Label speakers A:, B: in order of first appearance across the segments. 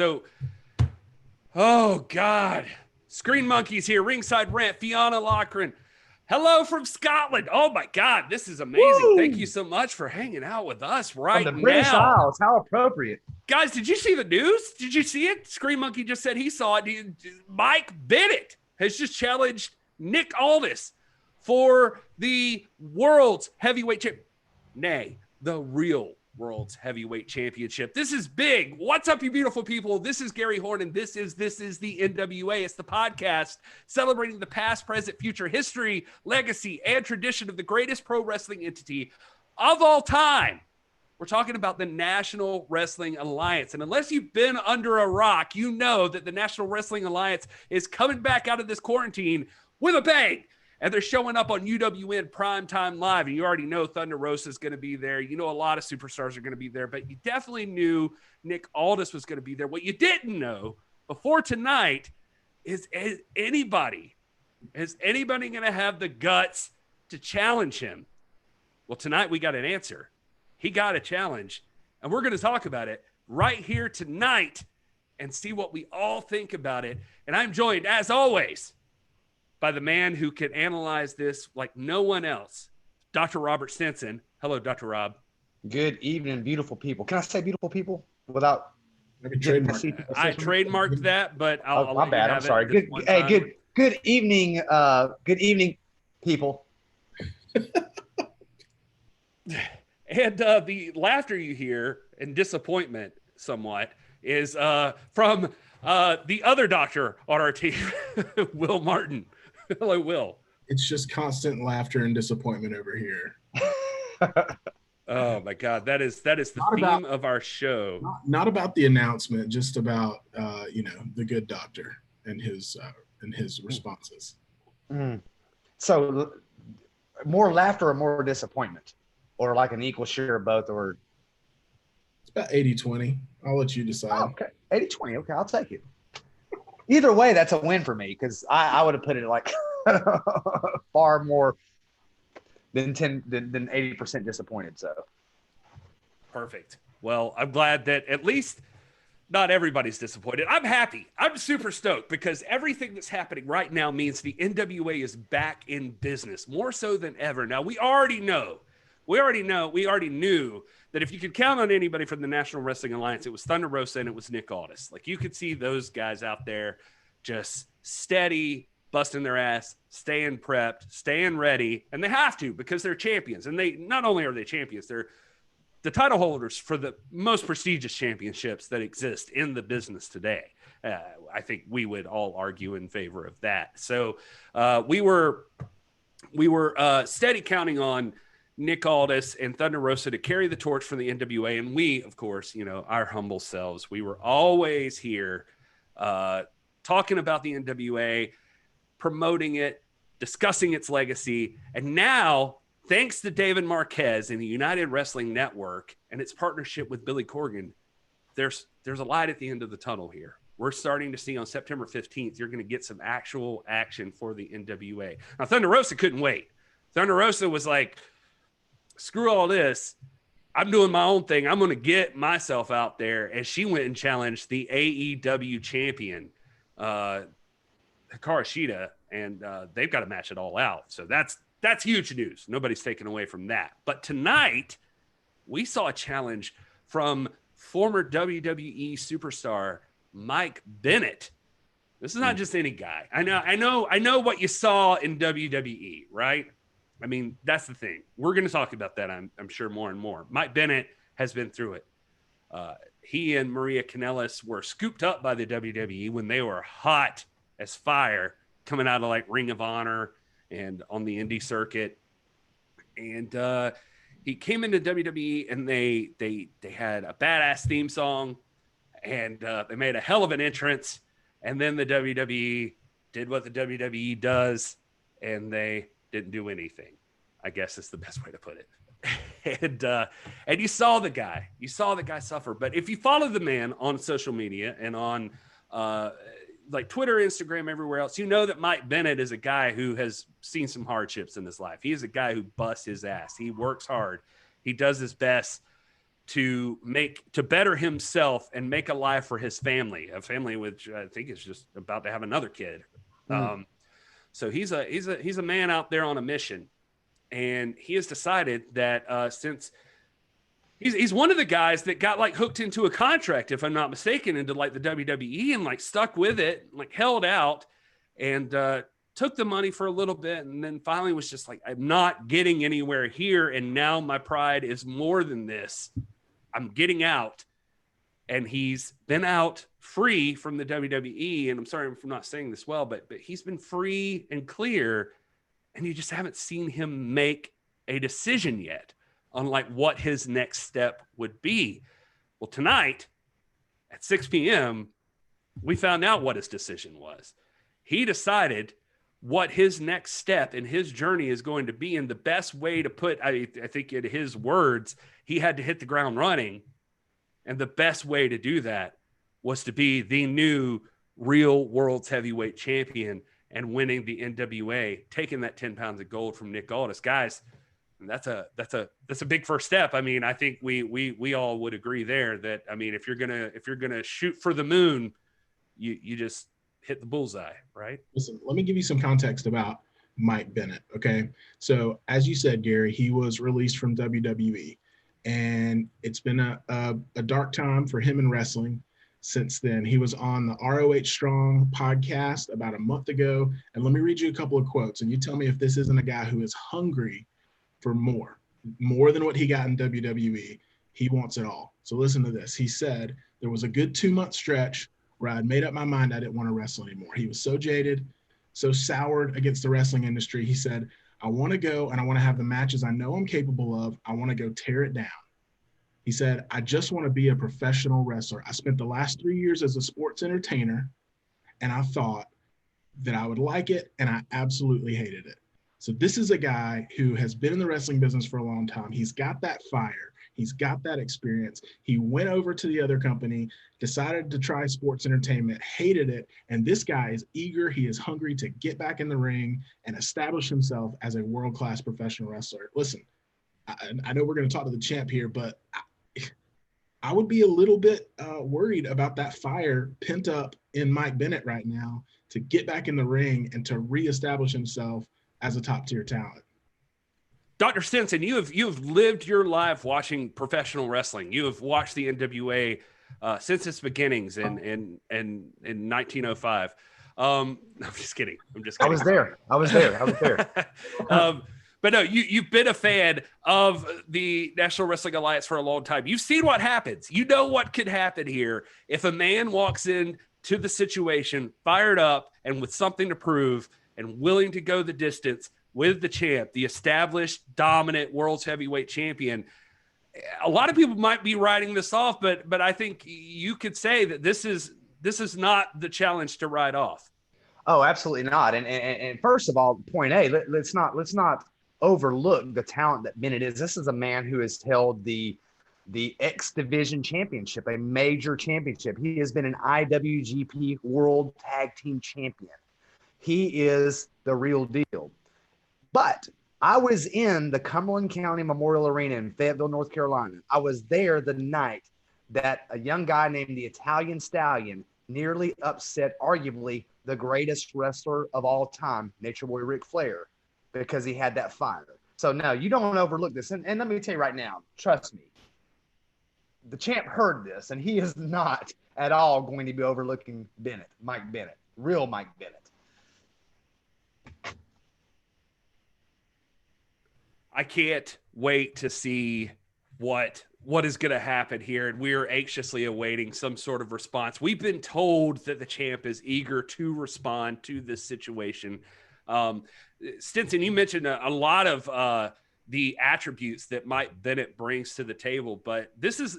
A: So, oh God, Screen Monkeys here, Ringside Rant, Fiona Loughran. Hello from Scotland. Oh my God, this is amazing.
B: Woo!
A: Thank you so much for hanging out with us right
B: From the British
A: now.
B: Isles, how appropriate.
A: Guys, did you see the news? Did you see it? Screen Monkey just said he saw it. Mike Bennett has just challenged Nick Aldis for the world's heavyweight champion. Nay, the real world's heavyweight championship. This is big. What's up, you beautiful people? This is Gary Horn, and this is the NWA. It's the podcast celebrating the past, present, future, history, legacy, and tradition of the greatest pro wrestling entity of all time. We're talking about the National Wrestling Alliance. And unless you've been under a rock, you know that the National Wrestling Alliance is coming back out of this quarantine with a bang. And they're showing up on Uwn Primetime Live. And you already know Thunder Rosa is going to be there. You know a lot of superstars are going to be there. But you definitely knew Nick Aldis was going to be there. What you didn't know before tonight is anybody going to have the guts to challenge him? Well, tonight we got an answer. He got a challenge, and we're going to talk about it right here tonight and see what we all think about it. And I'm joined, as always, by the man who can analyze this like no one else, Dr. Robert Stinson. Hello, Dr. Rob.
B: Good evening, beautiful people. Can I say beautiful people without?
A: I trademarked that, but I'll
B: my bad. I'm sorry. Good evening. Good evening, people.
A: And the laughter you hear and disappointment somewhat is from the other doctor on our team, Will Martin. Hello, Will.
C: It's just constant laughter and disappointment over here.
A: Oh my God, that is the theme of our show.
C: Not about the announcement, just about the good doctor and his responses.
B: Mm. So, more laughter or more disappointment? Or like an equal share of both, or
C: it's about 80-20. I'll let you decide.
B: Oh, okay, 80-20. Okay, I'll take it. Either way, that's a win for me because I would have put it like far more than 80% disappointed. So
A: perfect. Well, I'm glad that at least not everybody's disappointed. I'm happy. I'm super stoked because everything that's happening right now means the NWA is back in business more so than ever. Now we already knew that if you could count on anybody from the National Wrestling Alliance, it was Thunder Rosa and it was Nick Aldis. Like you could see those guys out there just steady, busting their ass, staying prepped, staying ready. And they have to because they're champions. And they not only are they champions, they're the title holders for the most prestigious championships that exist in the business today. I think we would all argue in favor of that. So we were steady counting on Nick Aldis and Thunder Rosa to carry the torch for the NWA. And we, of course, our humble selves, we were always here talking about the NWA, promoting it, discussing its legacy. And now, thanks to David Marquez and the United Wrestling Network and its partnership with Billy Corgan, there's a light at the end of the tunnel here. We're starting to see on September 15th, you're going to get some actual action for the NWA. Now, Thunder Rosa couldn't wait. Thunder Rosa was like, screw all this. I'm doing my own thing. I'm going to get myself out there. And she went and challenged the AEW champion, Hikaru Shida, and they've got to match it all out. So that's huge news. Nobody's taken away from that. But tonight, we saw a challenge from former WWE superstar Mike Bennett. This is not just any guy. I know what you saw in WWE, right? I mean, that's the thing. We're going to talk about that, I'm sure, more and more. Mike Bennett has been through it. He and Maria Kanellis were scooped up by the WWE when they were hot as fire, coming out of like Ring of Honor and on the indie circuit. And he came into WWE, and they had a badass theme song, and they made a hell of an entrance. And then the WWE did what the WWE does, and they didn't do anything, I guess is the best way to put it. And you saw the guy suffer. But if you follow the man on social media and on like Twitter, Instagram, everywhere else, you know that Mike Bennett is a guy who has seen some hardships in his life. He is a guy who busts his ass. He works hard. He does his best to better himself and make a life for his family, a family which I think is just about to have another kid. So he's a man out there on a mission, and he has decided that since he's one of the guys that got like hooked into a contract, if I'm not mistaken, into like the WWE and like stuck with it, like held out and took the money for a little bit, and then finally was just like, I'm not getting anywhere here, and now my pride is more than this. I'm getting out. And he's been out free from the WWE. And I'm sorry if I'm not saying this well, but he's been free and clear. And you just haven't seen him make a decision yet on like what his next step would be. Well, tonight at 6 p.m., we found out what his decision was. He decided what his next step in his journey is going to be. And the best way to put, I think in his words, he had to hit the ground running. And the best way to do that was to be the new real world's heavyweight champion and winning the NWA, taking that 10 pounds of gold from Nick Aldis. Guys, that's a big first step. I mean, I think we all would agree there that, I mean, if you're gonna shoot for the moon, you just hit the bullseye, right?
C: Listen, let me give you some context about Mike Bennett. Okay. So as you said, Gary, he was released from WWE. And it's been a dark time for him in wrestling since then. He was on the ROH Strong podcast about a month ago. And let me read you a couple of quotes, and you tell me if this isn't a guy who is hungry for more than what he got in WWE. He wants it all. So listen to this. He said, there was a good 2-month stretch where I'd made up my mind I didn't want to wrestle anymore. He was so jaded, so soured against the wrestling industry. He said, I want to go and I want to have the matches I know I'm capable of. I want to go tear it down. He said, I just want to be a professional wrestler. I spent the last 3 years as a sports entertainer, and I thought that I would like it, and I absolutely hated it. So this is a guy who has been in the wrestling business for a long time. He's got that fire. He's got that experience. He went over to the other company, decided to try sports entertainment, hated it. And this guy is eager. He is hungry to get back in the ring and establish himself as a world-class professional wrestler. Listen, I know we're going to talk to the champ here, but I would be a little bit worried about that fire pent up in Mike Bennett right now to get back in the ring and to reestablish himself as a top-tier talent.
A: Dr. Stinson, you have lived your life watching professional wrestling. You have watched the NWA since its beginnings in 1905. I'm just kidding.
B: I was there.
A: But no, you've been a fan of the National Wrestling Alliance for a long time. You've seen what happens. You know what could happen here if a man walks in to the situation fired up and with something to prove and willing to go the distance with the champ, the established, dominant world's heavyweight champion. A lot of people might be writing this off, but I think you could say that this is not the challenge to write off.
B: Oh, absolutely not. And first of all, point A, let's not overlook the talent that Bennett is. This is a man who has held the X Division Championship, a major championship. He has been an IWGP World Tag Team Champion. He is the real deal. But I was in the Cumberland County Memorial Arena in Fayetteville, North Carolina. I was there the night that a young guy named the Italian Stallion nearly upset arguably the greatest wrestler of all time, Nature Boy Ric Flair, because he had that fire. So no, you don't overlook this. And let me tell you right now, trust me, the champ heard this, and he is not at all going to be overlooking Bennett, Mike Bennett, real Mike Bennett.
A: I can't wait to see what is going to happen here, and we're anxiously awaiting some sort of response. We've been told that the champ is eager to respond to this situation. Stinson, you mentioned a lot of the attributes that Mike Bennett brings to the table, but this is,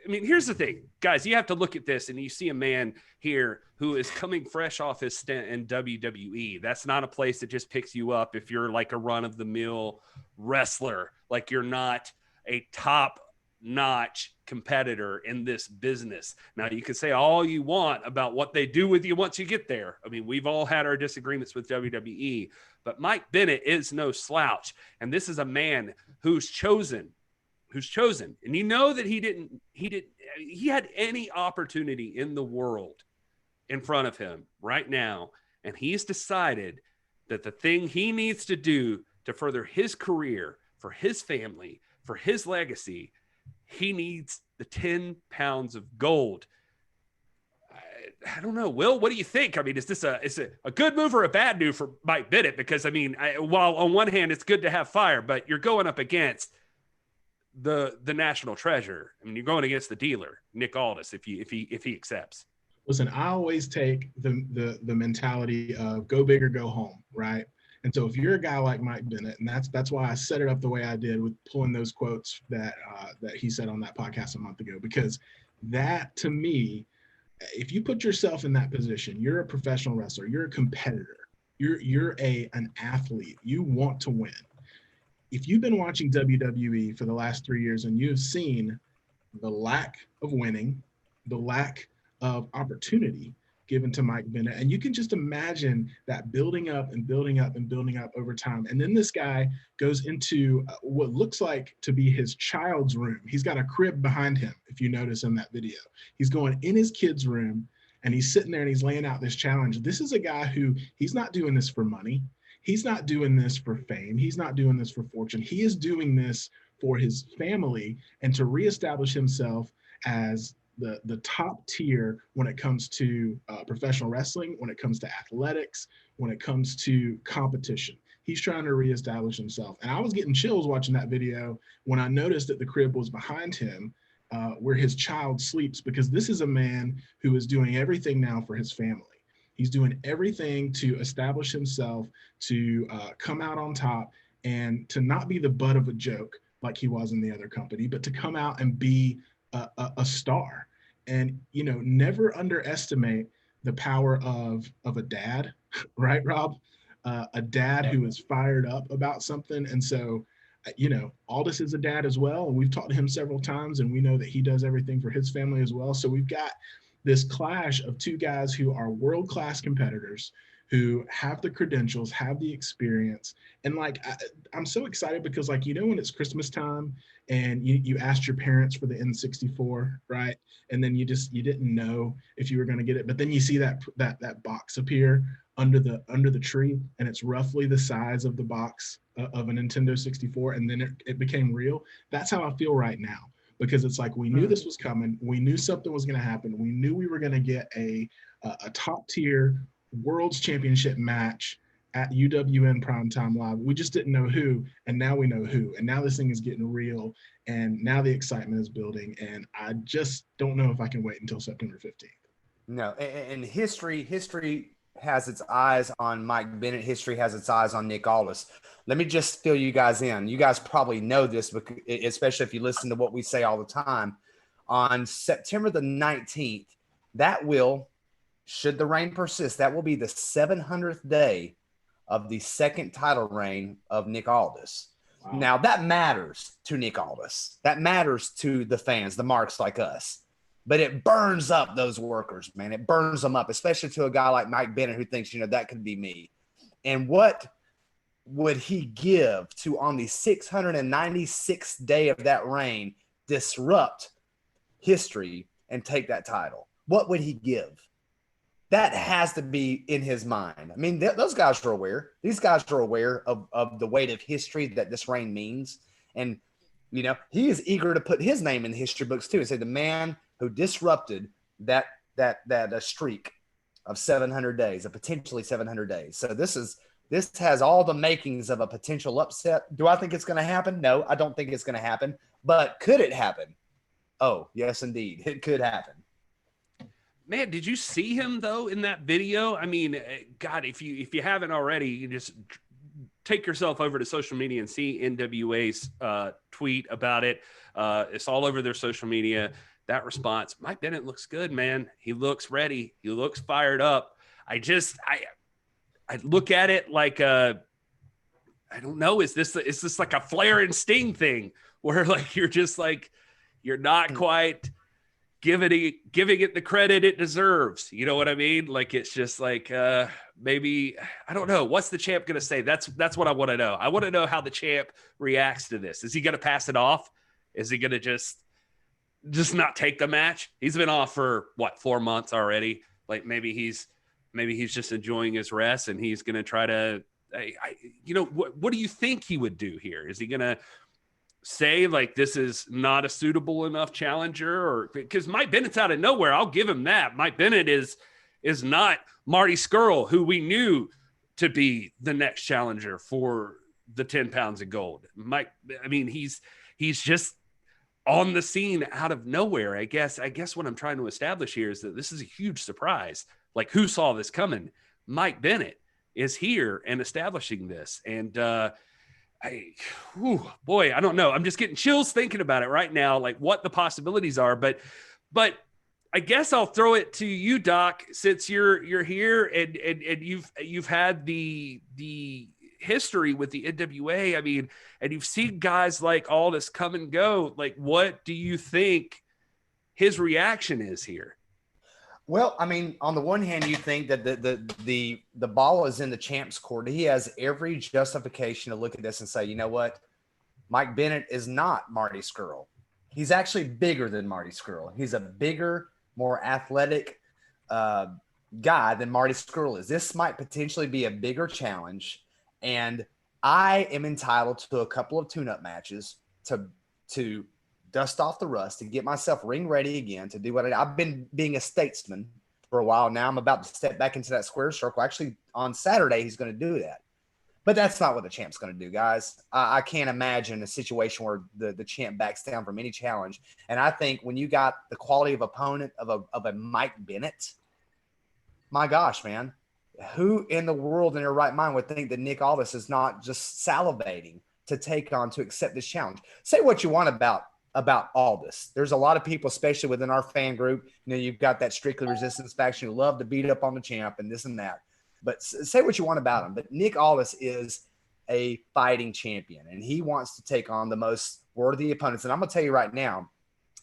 A: I mean, here's the thing, guys, you have to look at this and you see a man here who is coming fresh off his stint in WWE. That's not a place that just picks you up if you're like a run-of-the-mill wrestler. Like, you're not a top-notch competitor in this business. Now, you can say all you want about what they do with you once you get there. I mean, we've all had our disagreements with WWE, but Mike Bennett is no slouch. And this is a man who's chosen who's chosen, and you know that he had any opportunity in the world in front of him right now, and he's decided that the thing he needs to do to further his career, for his family, for his legacy, he needs the 10 pounds of gold. I don't know, Will, what do you think? I mean, is this a good move or a bad move for Mike Bennett? Because I mean, while on one hand it's good to have fire, but you're going up against the national treasure. I mean, you're going against the dealer, Nick Aldis, if he accepts.
C: Listen, I always take the mentality of go big or go home, right? And so if you're a guy like Mike Bennett, and that's why I set it up the way I did with pulling those quotes that he said on that podcast a month ago, because that, to me, if you put yourself in that position, you're a professional wrestler, you're a competitor, you're an athlete, you want to win. If you've been watching WWE for the last 3 years and you've seen the lack of winning, the lack of opportunity given to Mike Bennett, and you can just imagine that building up and building up and building up over time. And then this guy goes into what looks like to be his child's room. He's got a crib behind him, if you notice in that video. He's going in his kid's room, and he's sitting there and he's laying out this challenge. This is a guy who, he's not doing this for money. He's not doing this for fame. He's not doing this for fortune. He is doing this for his family and to reestablish himself as the top tier when it comes to professional wrestling, when it comes to athletics, when it comes to competition. He's trying to reestablish himself. And I was getting chills watching that video when I noticed that the crib was behind him, where his child sleeps, because this is a man who is doing everything now for his family. He's doing everything to establish himself, to come out on top, and to not be the butt of a joke like he was in the other company, but to come out and be a star. And, you know, never underestimate the power of a dad, right, Rob? A dad who is fired up about something. And so, you know, Aldis is a dad as well. And we've talked to him several times, and we know that he does everything for his family as well. So we've got this clash of two guys who are world-class competitors, who have the credentials, have the experience. And like, I'm so excited because, like, you know, when it's Christmas time and you asked your parents for the N64, right? And then you didn't know if you were going to get it, but then you see that box appear under the tree, and it's roughly the size of the box of a Nintendo 64. And then it became real. That's how I feel right now, because it's like, we knew this was coming. We knew something was going to happen. We knew we were going to get a top tier World's Championship match at Uwn Primetime Live. We just didn't know who, and now we know who. And now this thing is getting real, and now the excitement is building. And I just don't know if I can wait until September 15th.
B: No, and history has its eyes on Mike Bennett. History has its eyes on Nick Aldis. Let me just fill you guys in. You guys probably know this, especially if you listen to what we say all the time. On September the 19th, that will, should the reign persist, that will be the 700th day of the second title reign of Nick Aldis. Wow. Now, that matters to Nick Aldis. That matters to the fans, the marks like us. But it burns up those workers, man. It burns them up, especially to a guy like Mike Bennett who thinks, you know, that could be me. And what would he give to, on the 696th day of that reign, disrupt history and take that title? What would he give? That has to be in his mind. I mean, those guys are aware. These guys are aware of the weight of history that this reign means. And, you know, he is eager to put his name in the history books too and say the man who disrupted that streak of 700 days, of potentially 700 days. So this has all the makings of a potential upset. Do I think it's going to happen? No, I don't think it's going to happen. But could it happen? Oh, yes, indeed. It could happen.
A: Man, did you see him though in that video? I mean, God, if you haven't already, you just take yourself over to social media and see NWA's tweet about it. It's all over their social media. That response, Mike Bennett looks good, man. He looks ready. He looks fired up. I look at it like I don't know. Is this like a Flair and Sting thing where like you're not quite giving it the credit it deserves. You know what I mean? Like, it's just like, maybe, I don't know. What's the champ going to say? That's what I want to know. I want to know how the champ reacts to this. Is he going to pass it off? Is he going to just not take the match? He's been off for 4 months already. Like maybe he's just enjoying his rest, and he's going to try to, what do you think he would do here? Is he going to say like this is not a suitable enough challenger? Or because Mike Bennett's out of nowhere, I'll give him that. Mike Bennett is not Marty Scurll, who we knew to be the next challenger for the 10 pounds of gold. Mike, I mean, he's just on the scene out of nowhere. I guess what I'm trying to establish here is that this is a huge surprise. Like, who saw this coming? Mike Bennett is here and establishing this. And I don't know. I'm just getting chills thinking about it right now, like what the possibilities are. But I guess I'll throw it to you, Doc, since you're here and you've had the history with the NWA. I mean, and you've seen guys like Aldis come and go. Like, what do you think his reaction is here?
B: Well, I mean, on the one hand, you think that the ball is in the champ's court. He has every justification to look at this and say, you know what? Mike Bennett is not Marty Scurll. He's actually bigger than Marty Scurll. He's a bigger, more athletic guy than Marty Scurll is. This might potentially be a bigger challenge, and I am entitled to a couple of tune-up matches to dust off the rust, to get myself ring ready again, to do what I've been being a statesman for a while now. I'm about to step back into that square circle. Actually, on Saturday, he's going to do that. But that's not what the champ's going to do, guys. I can't imagine a situation where the champ backs down from any challenge. And I think when you got the quality of opponent of a Mike Bennett, my gosh, man, who in the world in their right mind would think that Nick Aldis is not just salivating to accept this challenge? Say what you want about Aldis. There's a lot of people, especially within our fan group, you've got that strictly resistance faction who love to beat up on the champ and this and that. But say what you want about him. But Nick Aldis is a fighting champion, and he wants to take on the most worthy opponents. And I'm going to tell you right now,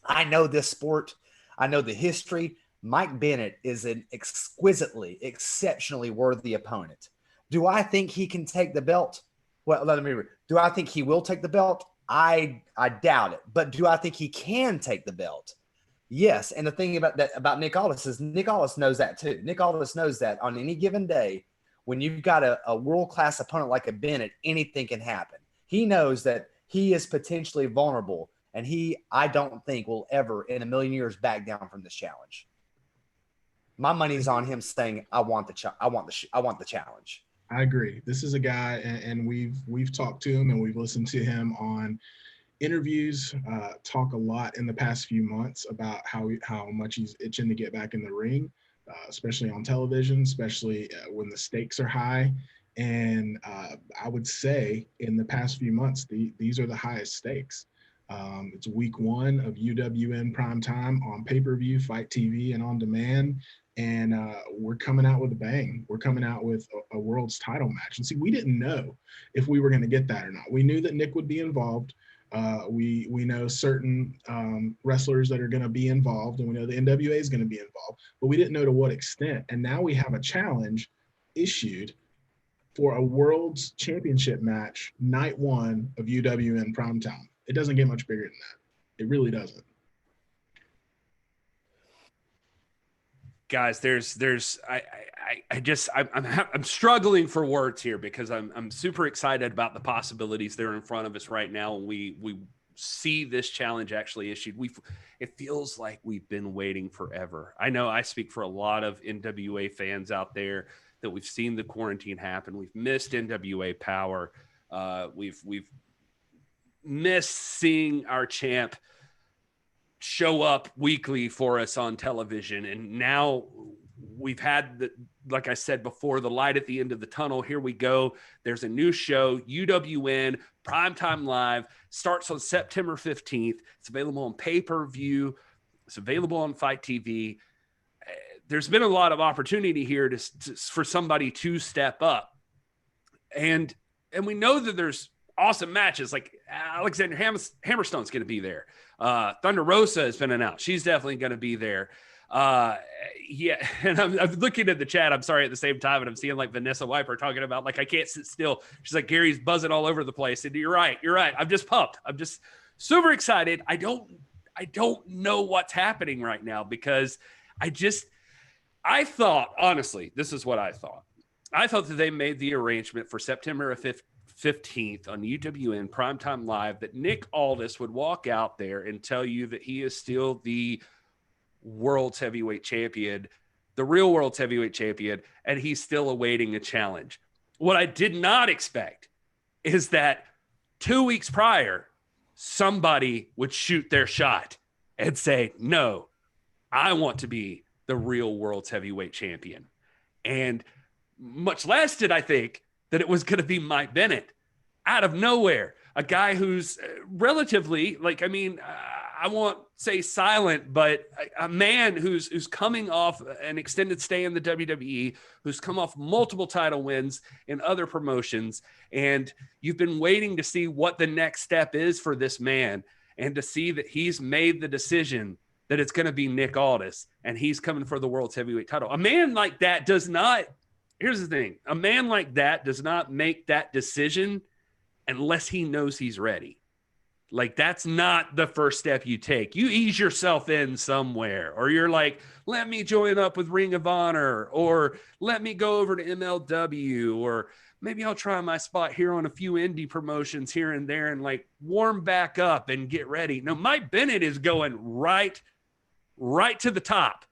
B: I know this sport. I know the history. Mike Bennett is an exceptionally worthy opponent. Do I think he can take the belt? Well, let me read. Do I think he will take the belt? I doubt it. But do I think he can take the belt? Yes. And the thing about Nick Aldis is Nick Aldis knows that too. Nick Aldis knows that on any given day, when you've got a world-class opponent like a Bennett, anything can happen. He knows that he is potentially vulnerable, and I don't think will ever in a million years back down from this challenge. My money's on him saying, I want the challenge.
C: I agree. This is a guy, and we've talked to him and we've listened to him on interviews, talk a lot in the past few months about how much he's itching to get back in the ring, especially on television, especially when the stakes are high. And I would say in the past few months, these are the highest stakes. It's week 1 of Uwn Primetime on pay-per-view, FiteTV, and on demand. And we're coming out with a bang. We're coming out with a world's title match. And see, we didn't know if we were going to get that or not. We knew that Nick would be involved. We know certain wrestlers that are going to be involved, and we know the NWA is going to be involved, but we didn't know to what extent. And now we have a challenge issued for a world's championship match, night 1 of Uwn Primetime. It doesn't get much bigger than that. It really doesn't.
A: Guys, I'm struggling for words here because I'm super excited about the possibilities that are in front of us right now. And we see this challenge actually issued. It feels like we've been waiting forever. I know I speak for a lot of NWA fans out there that we've seen the quarantine happen. We've missed NWA Power. We've missed seeing our champ show up weekly for us on television. And now we've had like I said before, the light at the end of the tunnel. Here we go. There's a new show, UWN Primetime Live, starts on September 15th. It's available on pay-per-view. It's available on FiteTV. There's been a lot of opportunity here for somebody to step up. And we know that there's awesome matches. Like Alexander Hammerstone's going to be there. Thunder Rosa has been announced. She's definitely going to be there. Yeah. And I'm looking at the chat. I'm sorry at the same time. And I'm seeing like Vanessa Wiper talking about like, I can't sit still. She's like, Gary's buzzing all over the place. And you're right. I'm just pumped. I'm just super excited. I don't know what's happening right now because I thought, honestly, this is what I thought. I thought that they made the arrangement for September 15th on UWN Primetime Live that Nick Aldis would walk out there and tell you that he is still the world's heavyweight champion, the real world's heavyweight champion, and he's still awaiting a challenge. What I did not expect is that 2 weeks prior, somebody would shoot their shot and say, no, I want to be the real world's heavyweight champion. And much less did I think that it was going to be Mike Bennett out of nowhere, a guy who's relatively, like, I mean, I won't say silent, but a man who's coming off an extended stay in the WWE, who's come off multiple title wins in other promotions. And you've been waiting to see what the next step is for this man and to see that he's made the decision that it's going to be Nick Aldis and he's coming for the world's heavyweight title. A man like that does not, here's the thing, a man like that does not make that decision unless he knows he's ready. Like, that's not the first step you take. You ease yourself in somewhere, or you're like, let me join up with Ring of Honor, or let me go over to MLW, or maybe I'll try my spot here on a few indie promotions here and there and like warm back up and get ready. No, Mike Bennett is going right to the top,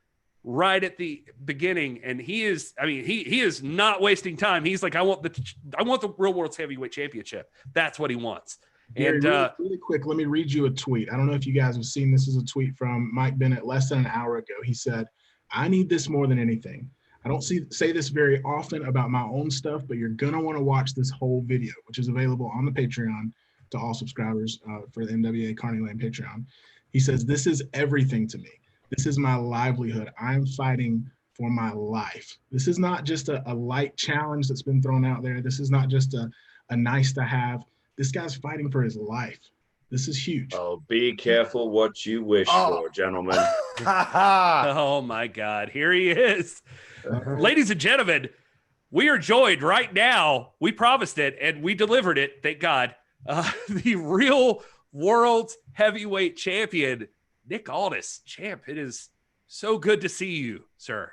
A: right at the beginning. And he is, I mean, he is not wasting time. He's like, I want the real world's heavyweight championship. That's what he wants.
C: Gary,
A: And
C: really quick, let me read you a tweet. I don't know if you guys have seen this. Is a tweet from Mike Bennett less than an hour ago. He said, I need this more than anything. I don't say this very often about my own stuff, but you're going to want to watch this whole video, which is available on the Patreon to all subscribers for the NWA Carney Lane Patreon. He says, this is everything to me. This is my livelihood. I'm fighting for my life. This is not just a light challenge that's been thrown out there. This is not just a nice to have. This guy's fighting for his life. This is huge.
D: Oh, be careful what you wish for, gentlemen.
A: oh my God, here he is. Ladies and gentlemen, we are joined right now. We promised it and we delivered it. Thank God. The real world's heavyweight champion, Nick Aldis. Champ, it is so good to see you, sir.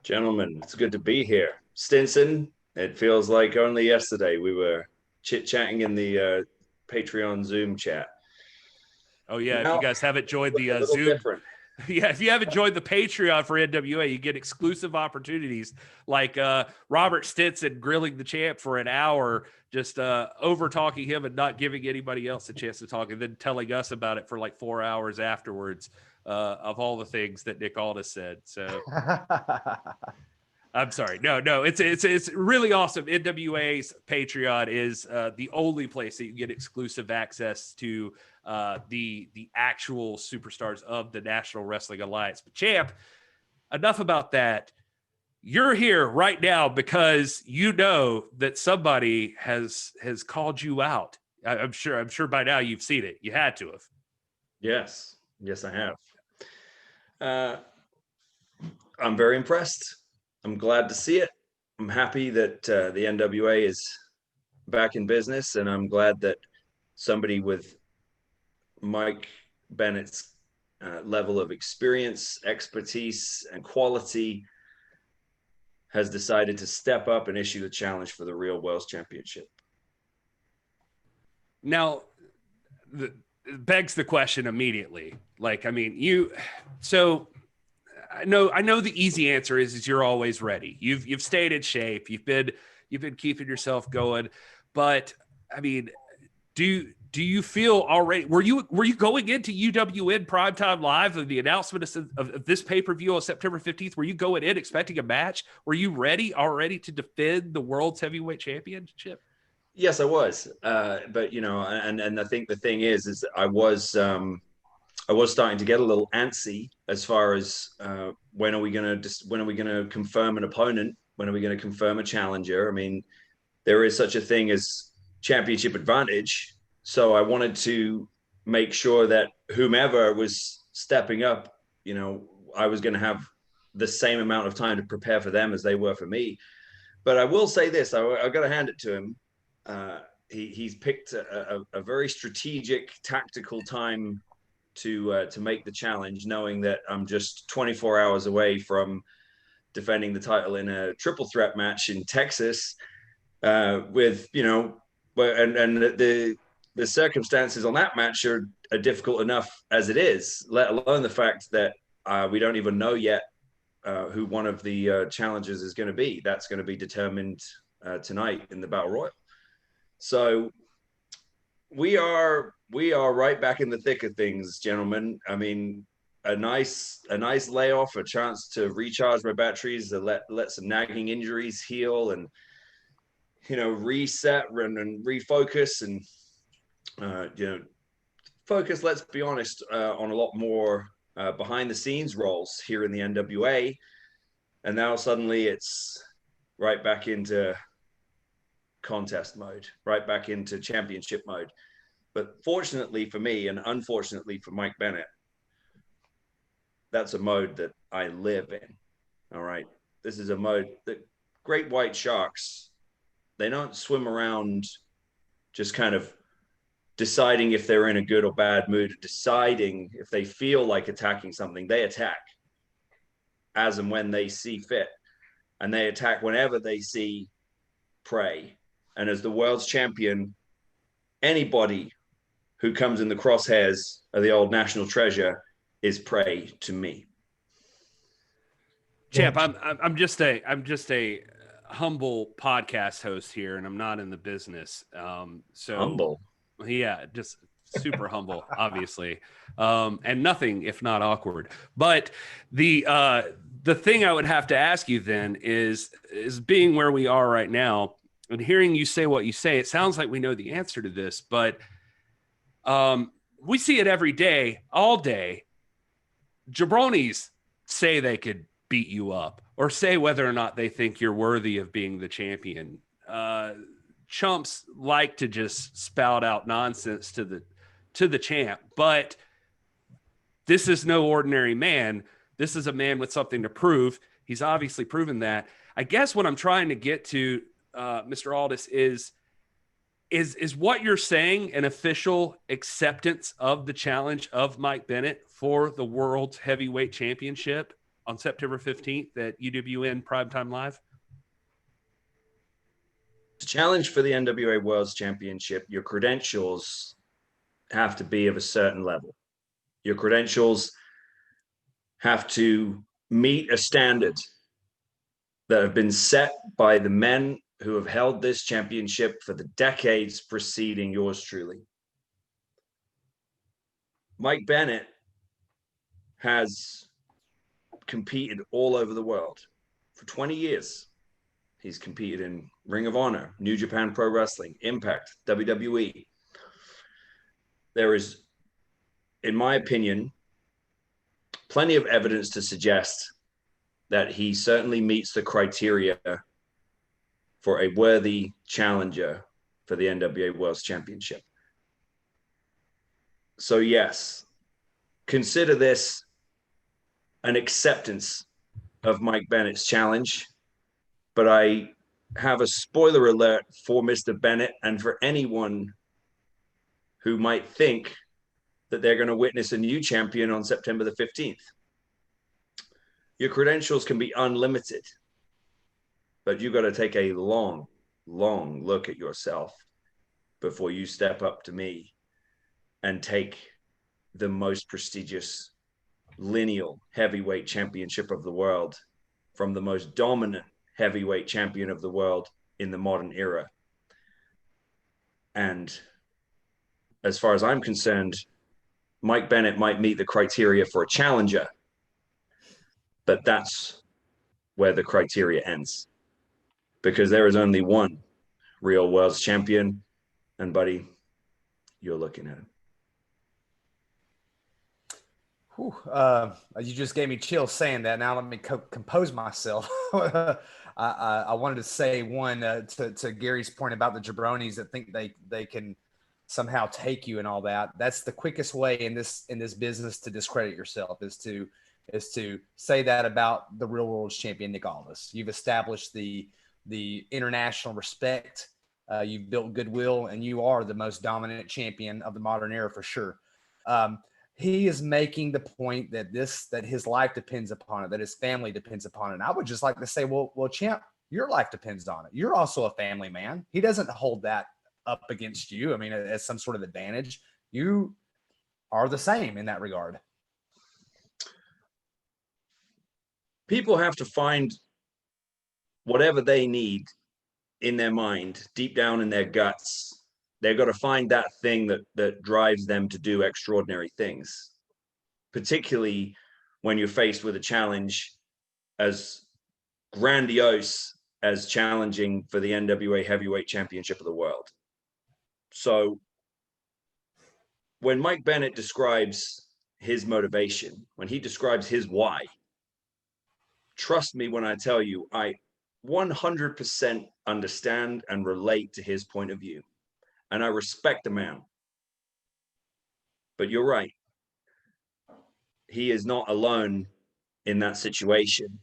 D: Gentlemen, it's good to be here. Stinson, it feels like only yesterday we were chit-chatting in the Patreon Zoom chat.
A: Oh, yeah. If you guys haven't joined the Zoom.
D: Different.
A: Yeah, if you haven't joined the Patreon for NWA, you get exclusive opportunities like Robert Stinson grilling the champ for an hour, just over-talking him and not giving anybody else a chance to talk, and then telling us about it for like 4 hours afterwards of all the things that Nick Aldis said. So I'm sorry. No, it's really awesome. NWA's Patreon is the only place that you get exclusive access to the actual superstars of the National Wrestling Alliance. But Champ, enough about that. You're here right now because you know that somebody has called you out. I'm sure by now you've seen it. You had to have.
D: Yes, I have. I'm very impressed. I'm glad to see it. I'm happy that the NWA is back in business, and I'm glad that somebody with Mike Bennett's level of experience, expertise, and quality has decided to step up and issue the challenge for the Real World's Championship.
A: Now, it begs the question immediately. Like, I mean, so I know the easy answer is you're always ready. You've stayed in shape. You've been keeping yourself going. But I mean, do you feel already? Were you going into UWN Primetime Live of the announcement of this pay-per-view on September 15th? Were you going in expecting a match? Were you ready already to defend the world's heavyweight championship?
D: Yes, I was. But and I think the thing is I was starting to get a little antsy as far as when are we going to confirm an opponent? When are we going to confirm a challenger? I mean, there is such a thing as championship advantage. So I wanted to make sure that whomever was stepping up, I was going to have the same amount of time to prepare for them as they were for me. But I will say this, I got to hand it to him. he's picked a very strategic, tactical time to make the challenge, knowing that I'm just 24 hours away from defending the title in a triple threat match in Texas, with, you know, and the circumstances on that match are difficult enough as it is, let alone the fact that we don't even know yet who one of the challengers is going to be. That's going to be determined tonight in the Battle Royal. So we are right back in the thick of things, gentlemen. I mean, a nice layoff, a chance to recharge my batteries, to let some nagging injuries heal, and, you know, reset and refocus, and you know, focus, let's be honest, on a lot more behind the scenes roles here in the NWA. And now suddenly it's right back into contest mode, right back into championship mode. But fortunately for me, and unfortunately for Mike Bennett, that's a mode that I live in. All right. This is a mode that great white sharks, they don't swim around just kind of deciding if they're in a good or bad mood, deciding if they feel like attacking something. They attack as and when they see fit, and they attack whenever they see prey. And as the world's champion, anybody who comes in the crosshairs of the old national treasure is prey to me.
A: Champ, I'm just a humble podcast host here, and I'm not in the business. So
D: humble.
A: Yeah, just super humble, obviously, and nothing if not awkward. But the thing I would have to ask you then is being where we are right now and hearing you say what you say, it sounds like we know the answer to this, but we see it every day, all day. Jabronis say they could beat you up, or say whether or not they think you're worthy of being the champion. Chumps like to just spout out nonsense to the champ, but this is no ordinary man. This is a man with something to prove. He's obviously proven that. I guess what I'm trying to get to, Mr. Aldis, is what you're saying an official acceptance of the challenge of Mike Bennett for the World Heavyweight Championship on September 15th at UWN Primetime Live?
D: To challenge for the NWA World Championship, your credentials have to be of a certain level. Your credentials have to meet a standard that have been set by the men who have held this championship for the decades preceding yours truly. Mike Bennett has competed all over the world for 20 years. He's competed in Ring of Honor, New Japan Pro Wrestling, Impact, WWE. There is, in my opinion, plenty of evidence to suggest that he certainly meets the criteria for a worthy challenger for the NWA World Championship. So yes, consider this an acceptance of Mike Bennett's challenge. But I have a spoiler alert for Mr. Bennett and for anyone who might think that they're going to witness a new champion on September the 15th. Your credentials can be unlimited, but you got to take a long, long look at yourself before you step up to me and take the most prestigious lineal heavyweight championship of the world from the most dominant heavyweight champion of the world in the modern era. And as far as I'm concerned, Mike Bennett might meet the criteria for a challenger, but that's where the criteria ends, because there is only one real world's champion, and buddy, you're looking at him.
B: Whew, you just gave me chills saying that. Now let me compose myself. I wanted to say one to Gary's point about the jabronis that think they can somehow take you and all that. That's the quickest way in this business to discredit yourself is to say that about the real world champion Nick Aldis. You've established the international respect You've built goodwill, and you are the most dominant champion of the modern era for sure. He is making the point that his life depends upon it, that his family depends upon it. And I would just like to say, well, champ, your life depends on it. You're also a family man. He doesn't hold that up against you. I mean, as some sort of advantage. You are the same in that regard.
D: People have to find whatever they need in their mind, deep down in their guts. They've got to find that thing that drives them to do extraordinary things, particularly when you're faced with a challenge as grandiose as challenging for the NWA Heavyweight Championship of the world. So when Mike Bennett describes his motivation, when he describes his why, trust me when I tell you, I 100% understand and relate to his point of view. And I respect the man. But you're right. He is not alone in that situation.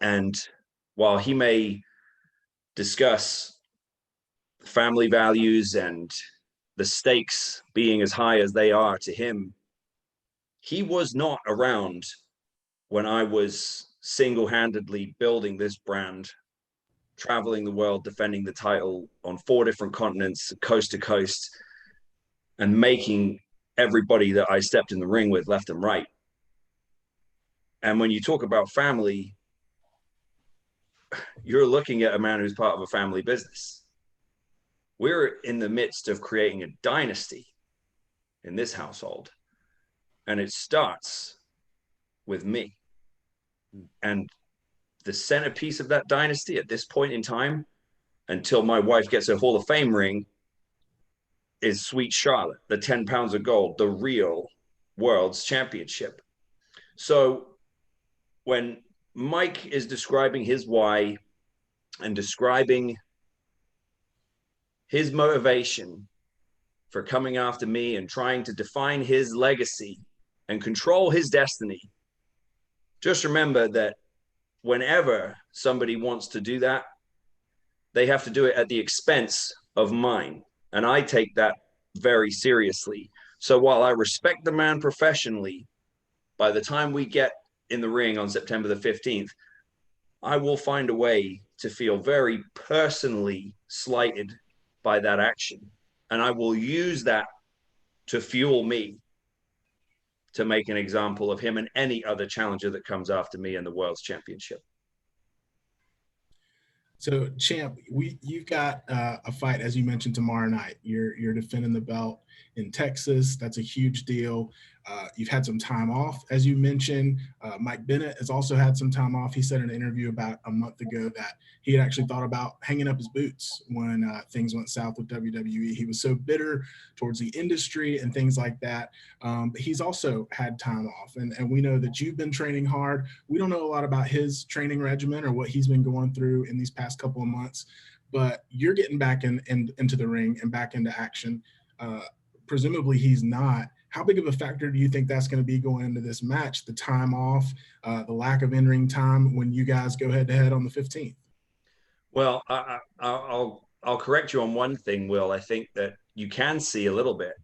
D: And while he may discuss family values and the stakes being as high as they are to him, he was not around when I was single-handedly building this brand, traveling the world, defending the title on 4 different continents, coast to coast, and making everybody that I stepped in the ring with left and right. And when you talk about family, you're looking at a man who's part of a family business. We're in the midst of creating a dynasty in this household, and it starts with me. And the centerpiece of that dynasty at this point in time, until my wife gets a Hall of Fame ring, is Sweet Charlotte, the 10 pounds of gold, the real world's championship. So when Mike is describing his why and describing his motivation for coming after me and trying to define his legacy and control his destiny, just remember that whenever somebody wants to do that, they have to do it at the expense of mine. And I take that very seriously. So while I respect the man professionally, by the time we get in the ring on September the 15th, I will find a way to feel very personally slighted by that action. And I will use that to fuel me to make an example of him and any other challenger that comes after me in the World's Championship.
C: So, champ, you've got a fight, as you mentioned, tomorrow night. You're defending the belt in Texas. That's a huge deal. You've had some time off, as you mentioned. Mike Bennett has also had some time off. He said in an interview about a month ago that he had actually thought about hanging up his boots when things went south with WWE. He was so bitter towards the industry and things like that. But he's also had time off. And we know that you've been training hard. We don't know a lot about his training regimen or what he's been going through in these past couple of months. But you're getting back into the ring and back into action. Presumably he's not. How big of a factor do you think that's going to be going into this match, the time off, the lack of in-ring time when you guys go head-to-head on the 15th?
D: Well, I'll correct you on one thing, Will. I think that you can see a little bit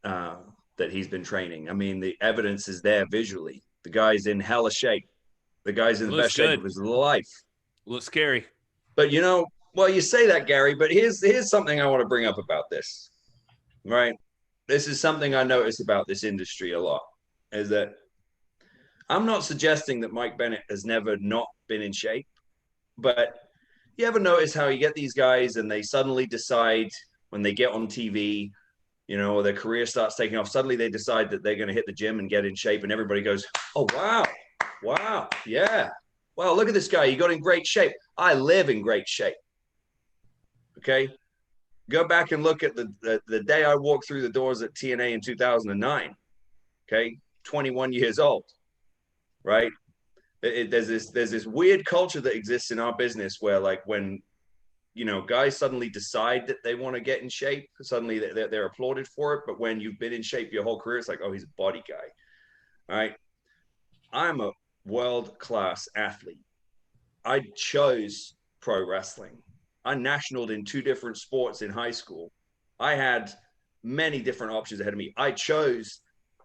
D: that he's been training. I mean, the evidence is there visually. The guy's in hella shape. The guy's in the best shape of his life.
A: Looks scary.
D: But, you know, well, you say that, Gary, but here's something I want to bring up about this, right? This is something I notice about this industry a lot, is that I'm not suggesting that Mike Bennett has never not been in shape, but you ever notice how you get these guys and they suddenly decide when they get on TV, you know, or their career starts taking off, suddenly they decide that they're going to hit the gym and get in shape, and everybody goes, oh, wow, yeah. Wow, look at this guy. He got in great shape. I live in great shape. Okay? Go back and look at the day I walked through the doors at TNA in 2009. Okay, 21 years old, right? There's this weird culture that exists in our business where, like, when, you know, guys suddenly decide that they want to get in shape, suddenly they're applauded for it. But when you've been in shape your whole career, it's like, oh, he's a body guy. All right. I'm a world-class athlete. I chose pro wrestling. I nationaled in 2 different sports in high school. I had many different options ahead of me. I chose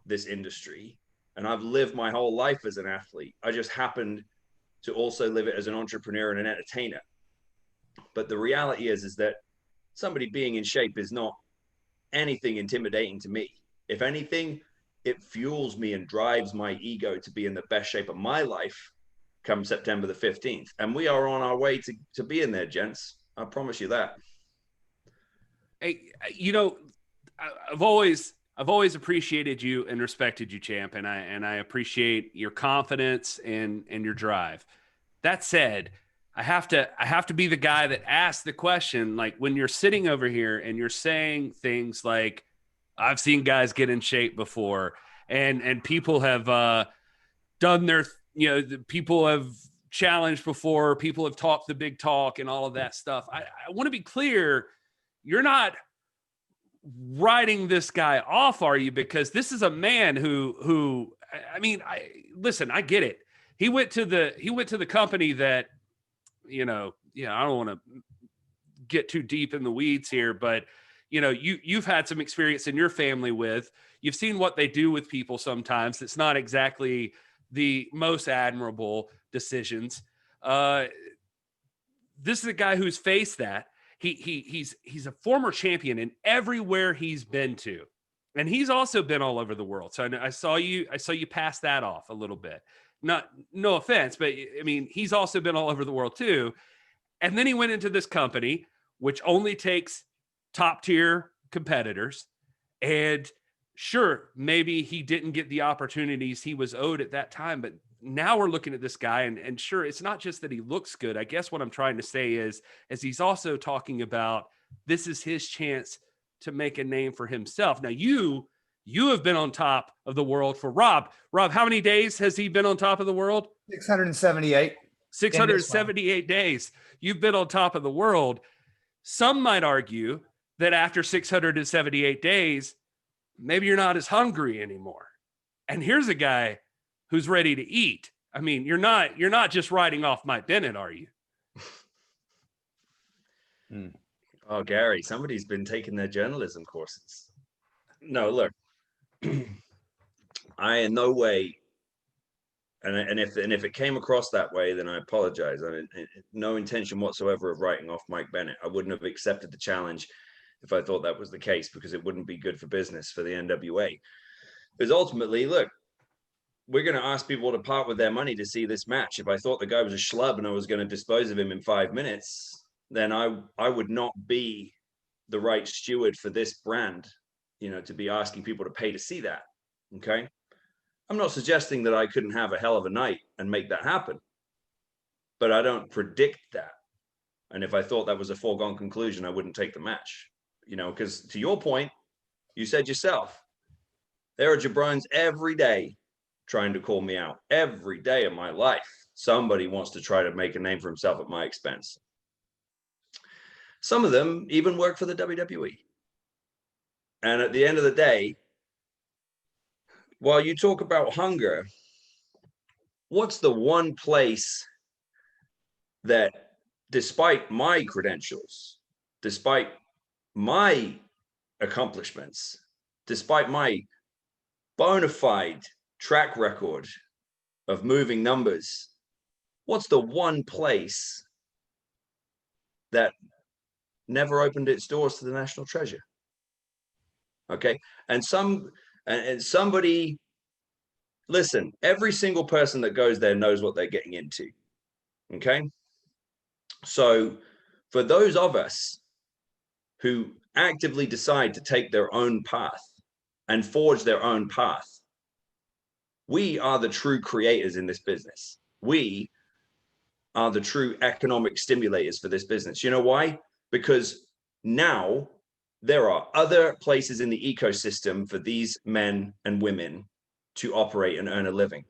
D: this industry, and I've lived my whole life as an athlete. I just happened to also live it as an entrepreneur and an entertainer. But the reality is that somebody being in shape is not anything intimidating to me. If anything, it fuels me and drives my ego to be in the best shape of my life come September the 15th. And we are on our way to being there, gents. I promise you that.
A: Hey, you know, I've always appreciated you and respected you, champ, and I appreciate your confidence and your drive. That said, I have to be the guy that asks the question, like when you're sitting over here and you're saying things like, I've seen guys get in shape before, and people have done their, people have challenged before, people have talked the big talk and all of that stuff. I want to be clear, you're not writing this guy off, are you? Because this is a man who I mean, listen, I get it. He went to the company that, I don't want to get too deep in the weeds here, but you've had some experience in your family with, you've seen what they do with people sometimes. It's not exactly the most admirable decisions. This is a guy who's faced that. He's a former champion in everywhere he's been to. And he's also been all over the world. So I saw you pass that off a little bit. No offense, but I mean, he's also been all over the world too. And then he went into this company, which only takes top tier competitors. And sure, maybe he didn't get the opportunities he was owed at that time, but now we're looking at this guy and sure, it's not just that he looks good. I guess what I'm trying to say is he's also talking about, this is his chance to make a name for himself. Now you have been on top of the world for Rob. Rob, how many days has he been on top of the world?
B: 678.
A: 678 days. You've been on top of the world. Some might argue that after 678 days, maybe you're not as hungry anymore. And here's a guy who's ready to eat. I mean, you're not just writing off Mike Bennett, are you?
D: Oh, Gary, somebody's been taking their journalism courses. No, look, I in no way, and if it came across that way, then I apologize. I mean, no intention whatsoever of writing off Mike Bennett. I wouldn't have accepted the challenge if I thought that was the case, because it wouldn't be good for business for the NWA. Because ultimately, look, we're going to ask people to part with their money to see this match. If I thought the guy was a schlub and I was going to dispose of him in 5 minutes, then I would not be the right steward for this brand, to be asking people to pay to see that. Okay. I'm not suggesting that I couldn't have a hell of a night and make that happen, but I don't predict that. And if I thought that was a foregone conclusion, I wouldn't take the match, because to your point, you said yourself, there are jabrones every day trying to call me out. Every day of my life, somebody wants to try to make a name for himself at my expense. Some of them even work for the WWE. And at the end of the day, while you talk about hunger, what's the one place that, despite my credentials, despite my accomplishments, despite my bona fide track record of moving numbers, what's the one place that never opened its doors to the national treasure? Okay. And somebody, listen, every single person that goes there knows what they're getting into. Okay. So for those of us who actively decide to take their own path and forge their own path, we are the true creators in this business. We are the true economic stimulators for this business. You know why? Because now there are other places in the ecosystem for these men and women to operate and earn a living.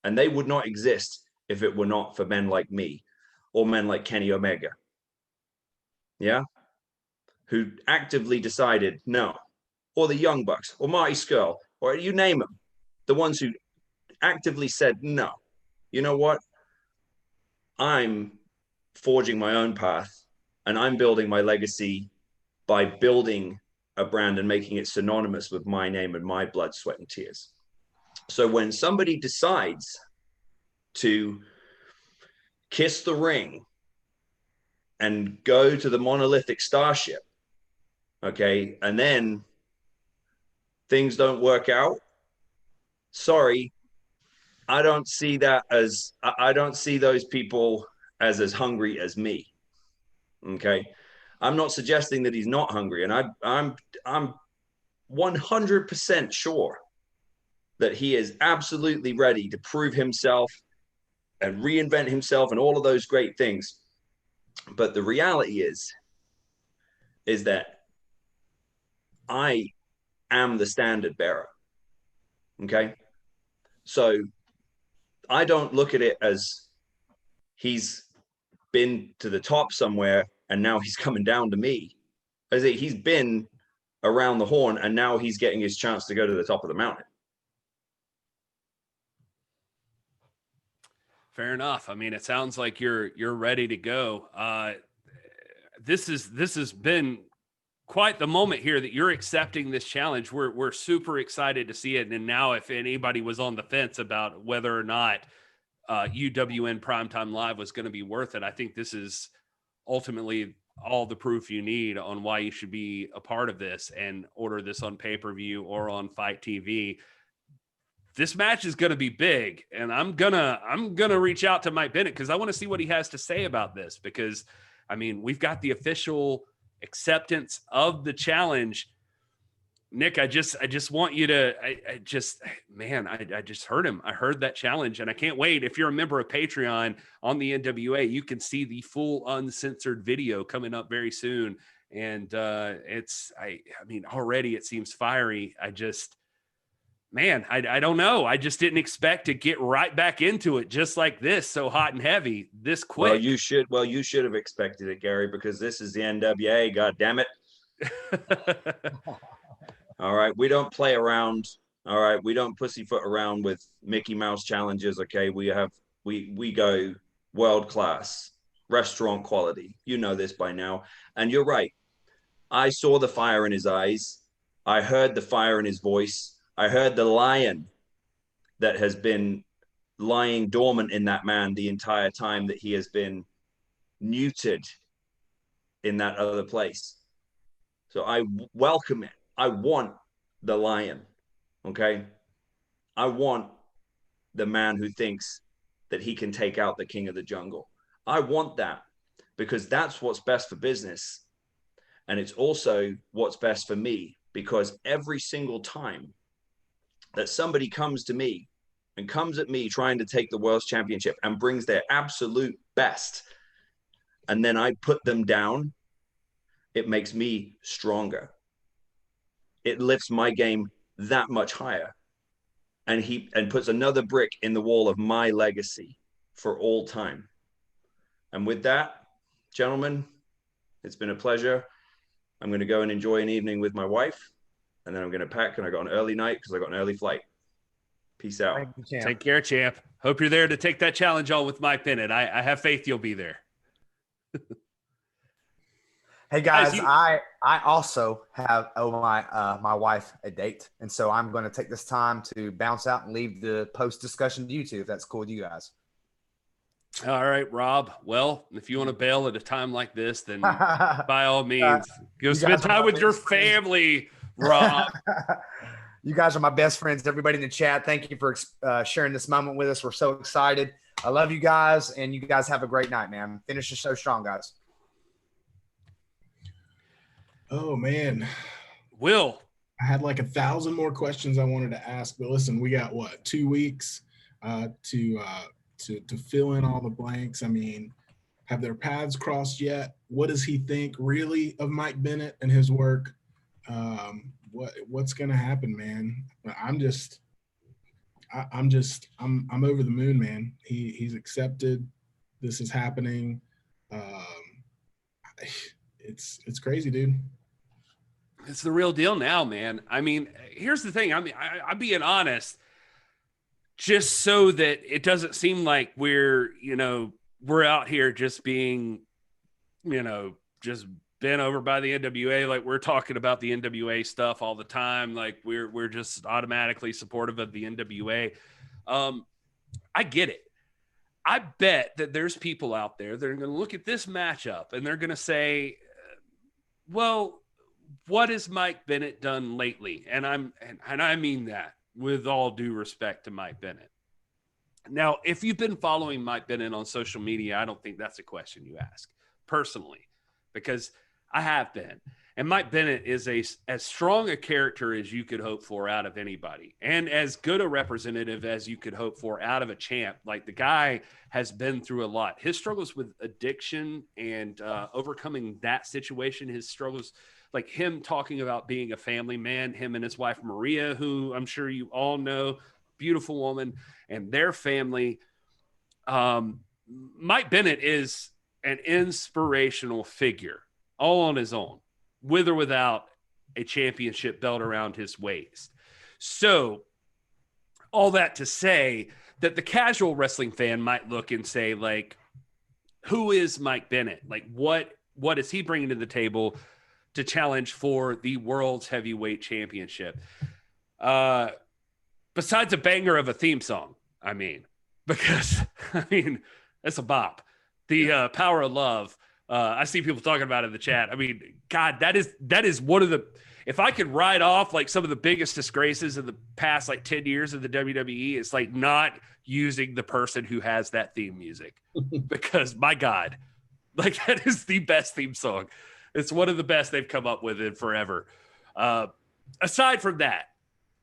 D: And they would not exist if it were not for men like me or men like Kenny Omega. Yeah. Who actively decided no, or the Young Bucks or Marty Scurll, or you name them, the ones who actively said, no, you know what? I'm forging my own path and I'm building my legacy by building a brand and making it synonymous with my name and my blood, sweat, and tears. So when somebody decides to kiss the ring and go to the monolithic starship, okay, and then things don't work out, sorry, I don't see that as, I don't see those people as hungry as me. Okay. I'm not suggesting that he's not hungry. And I'm 100% sure that he is absolutely ready to prove himself and reinvent himself and all of those great things. But the reality is that I am the standard bearer. Okay. So I don't look at it as he's been to the top somewhere and now he's coming down to me. I say he's been around the horn and now he's getting his chance to go to the top of the mountain.
A: Fair enough. I mean, it sounds like you're ready to go. This has been quite the moment here that you're accepting this challenge. We're super excited to see it. And now, if anybody was on the fence about whether or not UWN Primetime Live was going to be worth it, I think this is ultimately all the proof you need on why you should be a part of this and order this on pay-per-view or on FiteTV. This match is going to be big, and I'm gonna reach out to Mike Bennett because I want to see what he has to say about this. Because, I mean, we've got the official acceptance of the challenge. Nick, I just want you to, I just heard him. I heard that challenge, and I can't wait. If you're a member of Patreon on the NWA, you can see the full uncensored video coming up very soon. And I mean, already it seems fiery. I don't know. I just didn't expect to get right back into it just like this, so hot and heavy, this quick.
D: Well, you should have expected it, Gary, because this is the NWA. God damn it. All right. We don't play around. All right. We don't pussyfoot around with Mickey Mouse challenges. Okay. We go world class, restaurant quality. You know this by now. And you're right. I saw the fire in his eyes. I heard the fire in his voice. I heard the lion that has been lying dormant in that man the entire time that he has been neutered in that other place. So I welcome it. I want the lion, okay? I want the man who thinks that he can take out the king of the jungle. I want that because that's what's best for business. And it's also what's best for me, because every single time that somebody comes to me and comes at me trying to take the world's championship and brings their absolute best, and then I put them down, it makes me stronger. It lifts my game that much higher, and puts another brick in the wall of my legacy for all time. And with that, gentlemen, it's been a pleasure. I'm going to go and enjoy an evening with my wife, and then I'm going to pack, and I got an early night because I got an early flight. Peace out.
B: Thank you, champ.
A: Take care, champ. Hope you're there to take that challenge on with Mike Bennett. I have faith you'll be there.
B: Hey guys, I also owe my wife a date, and so I'm going to take this time to bounce out and leave the post discussion to you two, if that's cool with you guys.
A: All right, Rob. Well, if you want to bail at a time like this, then by all means, go spend time with your family, Rob.
B: You guys are my best friends. Everybody in the chat, thank you for sharing this moment with us. We're so excited. I love you guys, and you guys have a great night, man. Finish the show strong, guys.
C: Oh man,
A: Will,
C: I had like 1,000 more questions I wanted to ask, but listen, we got what, 2 weeks to fill in all the blanks. I mean, have their paths crossed yet? What does he think really of Mike Bennett and his work? What's gonna happen, man? I'm over the moon, man. He's accepted. This is happening. It's crazy, dude.
A: it's the real deal now, man. I mean, here's the thing. I mean, I'm being honest, just so that it doesn't seem like we're out here just being, just been over by the NWA. Like, we're talking about the NWA stuff all the time. Like, we're just automatically supportive of the NWA. I get it. I bet that there's people out there that are going to look at this matchup and they're going to say, well, what has Mike Bennett done lately? And I mean that with all due respect to Mike Bennett. Now, if you've been following Mike Bennett on social media, I don't think that's a question you ask personally, because I have been. And Mike Bennett is as strong a character as you could hope for out of anybody, and as good a representative as you could hope for out of a champ. Like, the guy has been through a lot. His struggles with addiction and overcoming that situation, his struggles, like him talking about being a family man, him and his wife, Maria, who I'm sure you all know, beautiful woman, and their family. Mike Bennett is an inspirational figure all on his own, with or without a championship belt around his waist. So all that to say that the casual wrestling fan might look and say, like, who is Mike Bennett? Like, what is he bringing to the table to challenge for the world's heavyweight championship? Besides a banger of a theme song, I mean, because, I mean, that's a bop. The Power of Love. I see people talking about it in the chat. I mean, God, that is one of the, if I could write off like some of the biggest disgraces of the past like 10 years of the WWE, it's like not using the person who has that theme music, because my God, like, that is the best theme song. It's one of the best they've come up with in forever. Aside from that,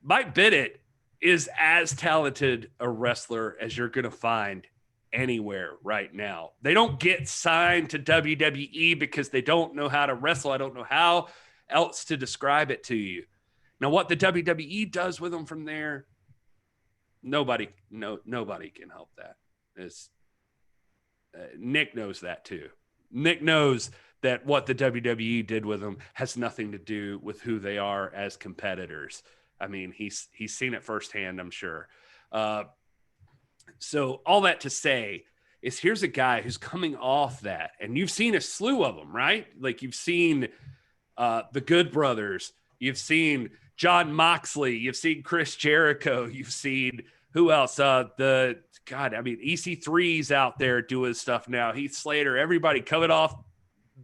A: Mike Bennett is as talented a wrestler as you're going to find anywhere right now. They don't get signed to WWE because they don't know how to wrestle. I don't know how else to describe it to you. Now, what the WWE does with them from there, nobody can help that. Nick knows that too. Nick knows that what the WWE did with them has nothing to do with who they are as competitors. I mean, he's seen it firsthand, I'm sure. So all that to say is, here's a guy who's coming off that, and you've seen a slew of them, right? Like, you've seen the Good Brothers, you've seen John Moxley, you've seen Chris Jericho, you've seen who else? EC3's out there doing stuff now. Heath Slater, everybody coming off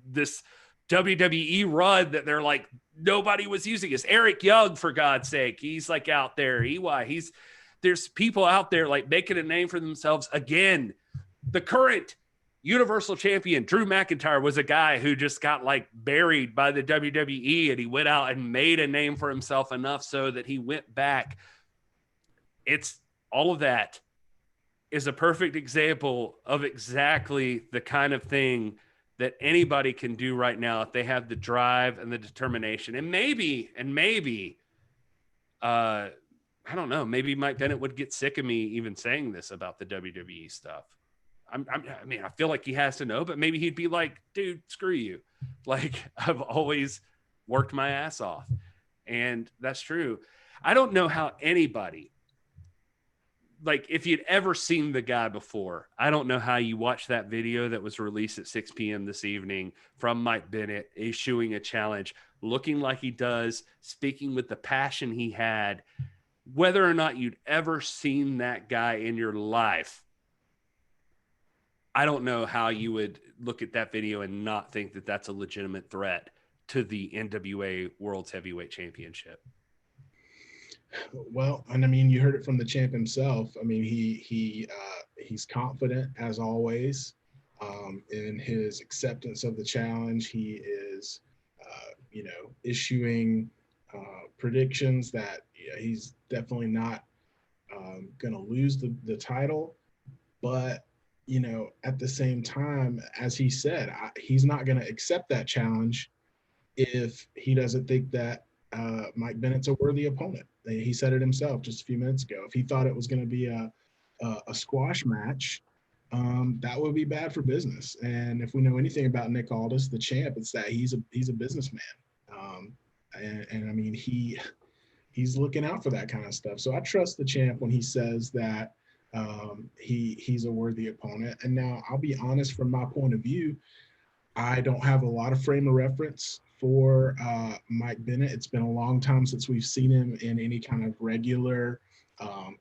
A: this WWE run that they're like, nobody was using us. Eric Young, for God's sake, he's like out there. EY, there's people out there like making a name for themselves again. The current Universal Champion, Drew McIntyre, was a guy who just got like buried by the WWE, and he went out and made a name for himself enough so that he went back. It's all of that is a perfect example of exactly the kind of thing that anybody can do right now if they have the drive and the determination. And maybe, I don't know, maybe Mike Bennett would get sick of me even saying this about the WWE stuff. I mean, I feel like he has to know, but maybe he'd be like, dude, screw you. Like, I've always worked my ass off. And that's true. I don't know how anybody, like, if you'd ever seen the guy before, I don't know how you watch that video that was released at 6 p.m. this evening from Mike Bennett issuing a challenge, looking like he does, speaking with the passion he had. Whether or not you'd ever seen that guy in your life, I don't know how you would look at that video and not think that that's a legitimate threat to the NWA World's Heavyweight Championship.
C: Well, and I mean, you heard it from the champ himself. I mean, he's confident as always in his acceptance of the challenge. He is, issuing predictions that he's definitely not going to lose the title. But, at the same time, as he said, he's not going to accept that challenge if he doesn't think that Mike Bennett's a worthy opponent. He said it himself just a few minutes ago. If he thought it was going to be a squash match, that would be bad for business. And if we know anything about Nick Aldis, the champ, it's that he's a businessman. And I mean, he's looking out for that kind of stuff. So I trust the champ when he says that he's a worthy opponent. And now I'll be honest, from my point of view, I don't have a lot of frame of reference for Mike Bennett. It's been a long time since we've seen him in any kind of regular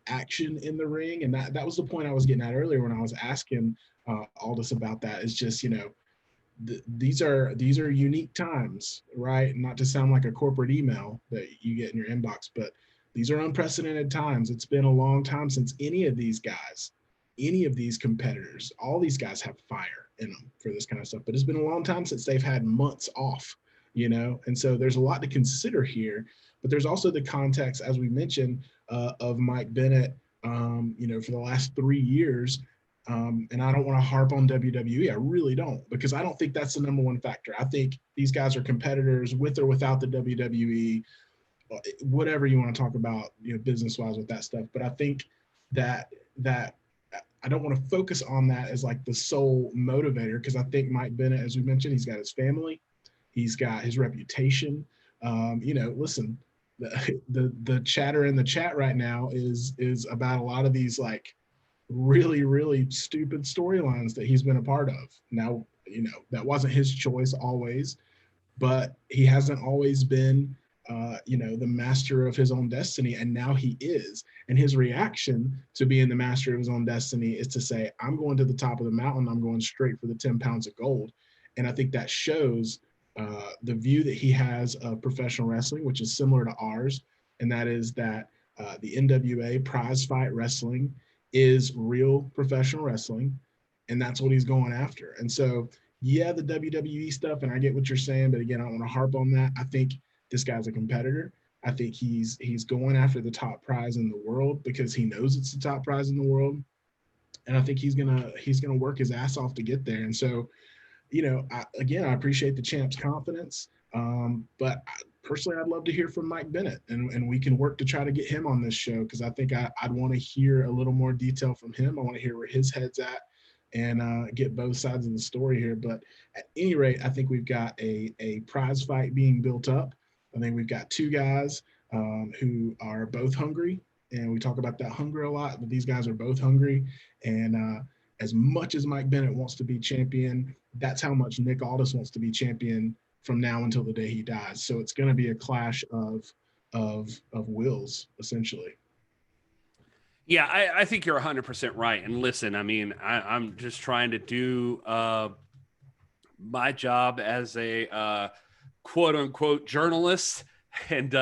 C: action in the ring. And that was the point I was getting at earlier when I was asking Aldis about that. Is just, these are unique times, right? Not to sound like a corporate email that you get in your inbox, but these are unprecedented times. It's been a long time since any of these guys, any of these competitors, all these guys have fire in them for this kind of stuff. But it's been a long time since they've had months off, and so there's a lot to consider here. But there's also the context, as we mentioned, of Mike Bennett, for the last 3 years. And I don't want to harp on WWE. I really don't, because I don't think that's the number one factor. I think these guys are competitors with or without the WWE, whatever you want to talk about, business-wise with that stuff. But I think that I don't want to focus on that as like the sole motivator, because I think Mike Bennett, as we mentioned, he's got his family, he's got his reputation. Listen, the chatter in the chat right now is about a lot of these like really, really stupid storylines that he's been a part of. Now, that wasn't his choice always, but he hasn't always been the master of his own destiny, and now he is. And his reaction to being the master of his own destiny is to say, I'm going to the top of the mountain, I'm going straight for the 10 pounds of gold. And I think that shows the view that he has of professional wrestling, which is similar to ours, and that is that the NWA prize fight wrestling is real professional wrestling, and that's what he's going after. And so, yeah, the WWE stuff, and I get what you're saying, but again, I don't want to harp on that. I think this guy's a competitor. I think he's going after the top prize in the world because he knows it's the top prize in the world, and I think he's gonna work his ass off to get there. And so, I appreciate the champ's confidence, but personally, I'd love to hear from Mike Bennett, and we can work to try to get him on this show, because I think I'd want to hear a little more detail from him. I want to hear where his head's at and get both sides of the story here. But at any rate, I think we've got a prize fight being built up. I think we've got two guys who are both hungry, and we talk about that hunger a lot, but these guys are both hungry. And as much as Mike Bennett wants to be champion, that's how much Nick Aldis wants to be champion from now until the day he dies. So it's going to be a clash of wills, essentially.
A: Yeah, I think you're 100% right. And listen, I mean, I'm just trying to do my job as a quote unquote journalist. And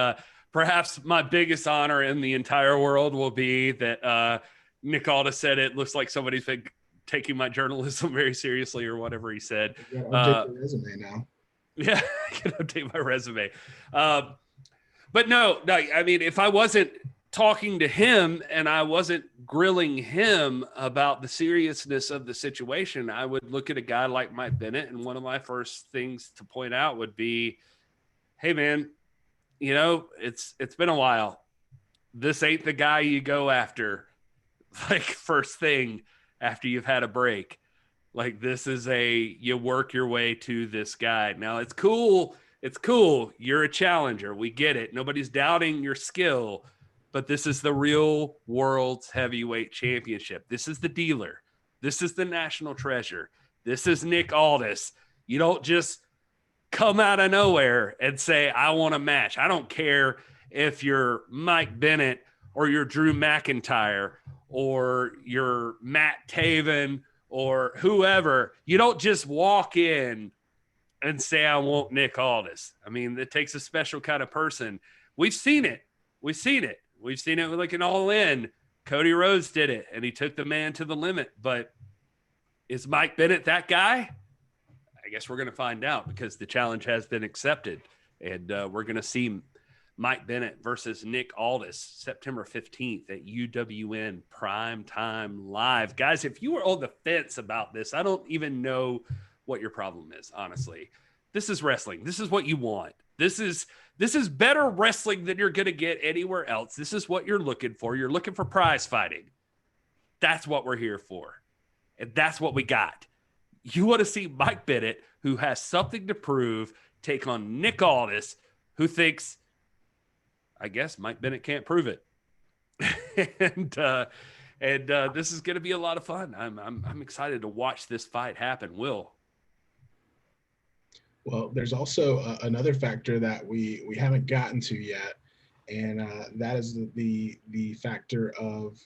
A: perhaps my biggest honor in the entire world will be that Nick Aldis said it looks like somebody's been taking my journalism very seriously, or whatever he said.
C: Update your resume now.
A: Yeah, I can update my resume. But no, I mean, if I wasn't talking to him and I wasn't grilling him about the seriousness of the situation, I would look at a guy like Mike Bennett, and one of my first things to point out would be, hey man, it's been a while. This ain't the guy you go after, like, first thing after you've had a break. Like, this is you work your way to this guy. Now, it's cool. It's cool. You're a challenger. We get it. Nobody's doubting your skill. But this is the real world's heavyweight championship. This is the dealer. This is the national treasure. This is Nick Aldis. You don't just come out of nowhere and say, I want a match. I don't care if you're Mike Bennett or you're Drew McIntyre or you're Matt Taven or whoever. You don't just walk in and say, I want Nick Aldis. I mean, it takes a special kind of person. We've seen it. We've seen it with like an All In. Cody Rhodes did it, and he took the man to the limit. But is Mike Bennett that guy? I guess we're going to find out, because the challenge has been accepted. And we're going to see Mike Bennett versus Nick Aldis September 15th at UWN Primetime Live. Guys, if you were on the fence about this, I don't even know what your problem is, honestly. This is wrestling. This is what you want. This is better wrestling than you're going to get anywhere else. This is what you're looking for. You're looking for prize fighting. That's what we're here for. And that's what we got. You want to see Mike Bennett, who has something to prove, take on Nick Aldis, who thinks, I guess Mike Bennett can't prove it. and this is going to be a lot of fun. I'm excited to watch this fight happen. Will.
C: Well, there's also another factor that we haven't gotten to yet, and that is the factor of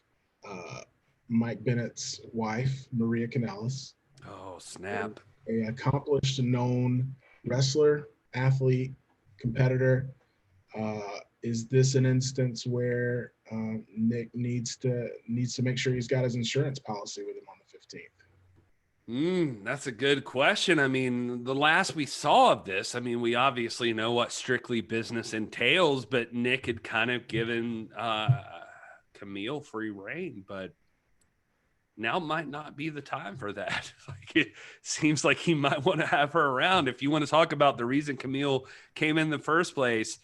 C: Mike Bennett's wife, Maria Kanellis,
A: Oh, snap.
C: a accomplished and known wrestler, athlete, competitor. Is this an instance where Nick needs to make sure he's got his insurance policy with him on the 15th?
A: That's a good question. I mean, the last we saw of this, I mean, we obviously know what strictly business entails, but Nick had kind of given Camille free reign, but now might not be the time for that. Like, it seems like he might want to have her around. If you want to talk about the reason Camille came in the first place,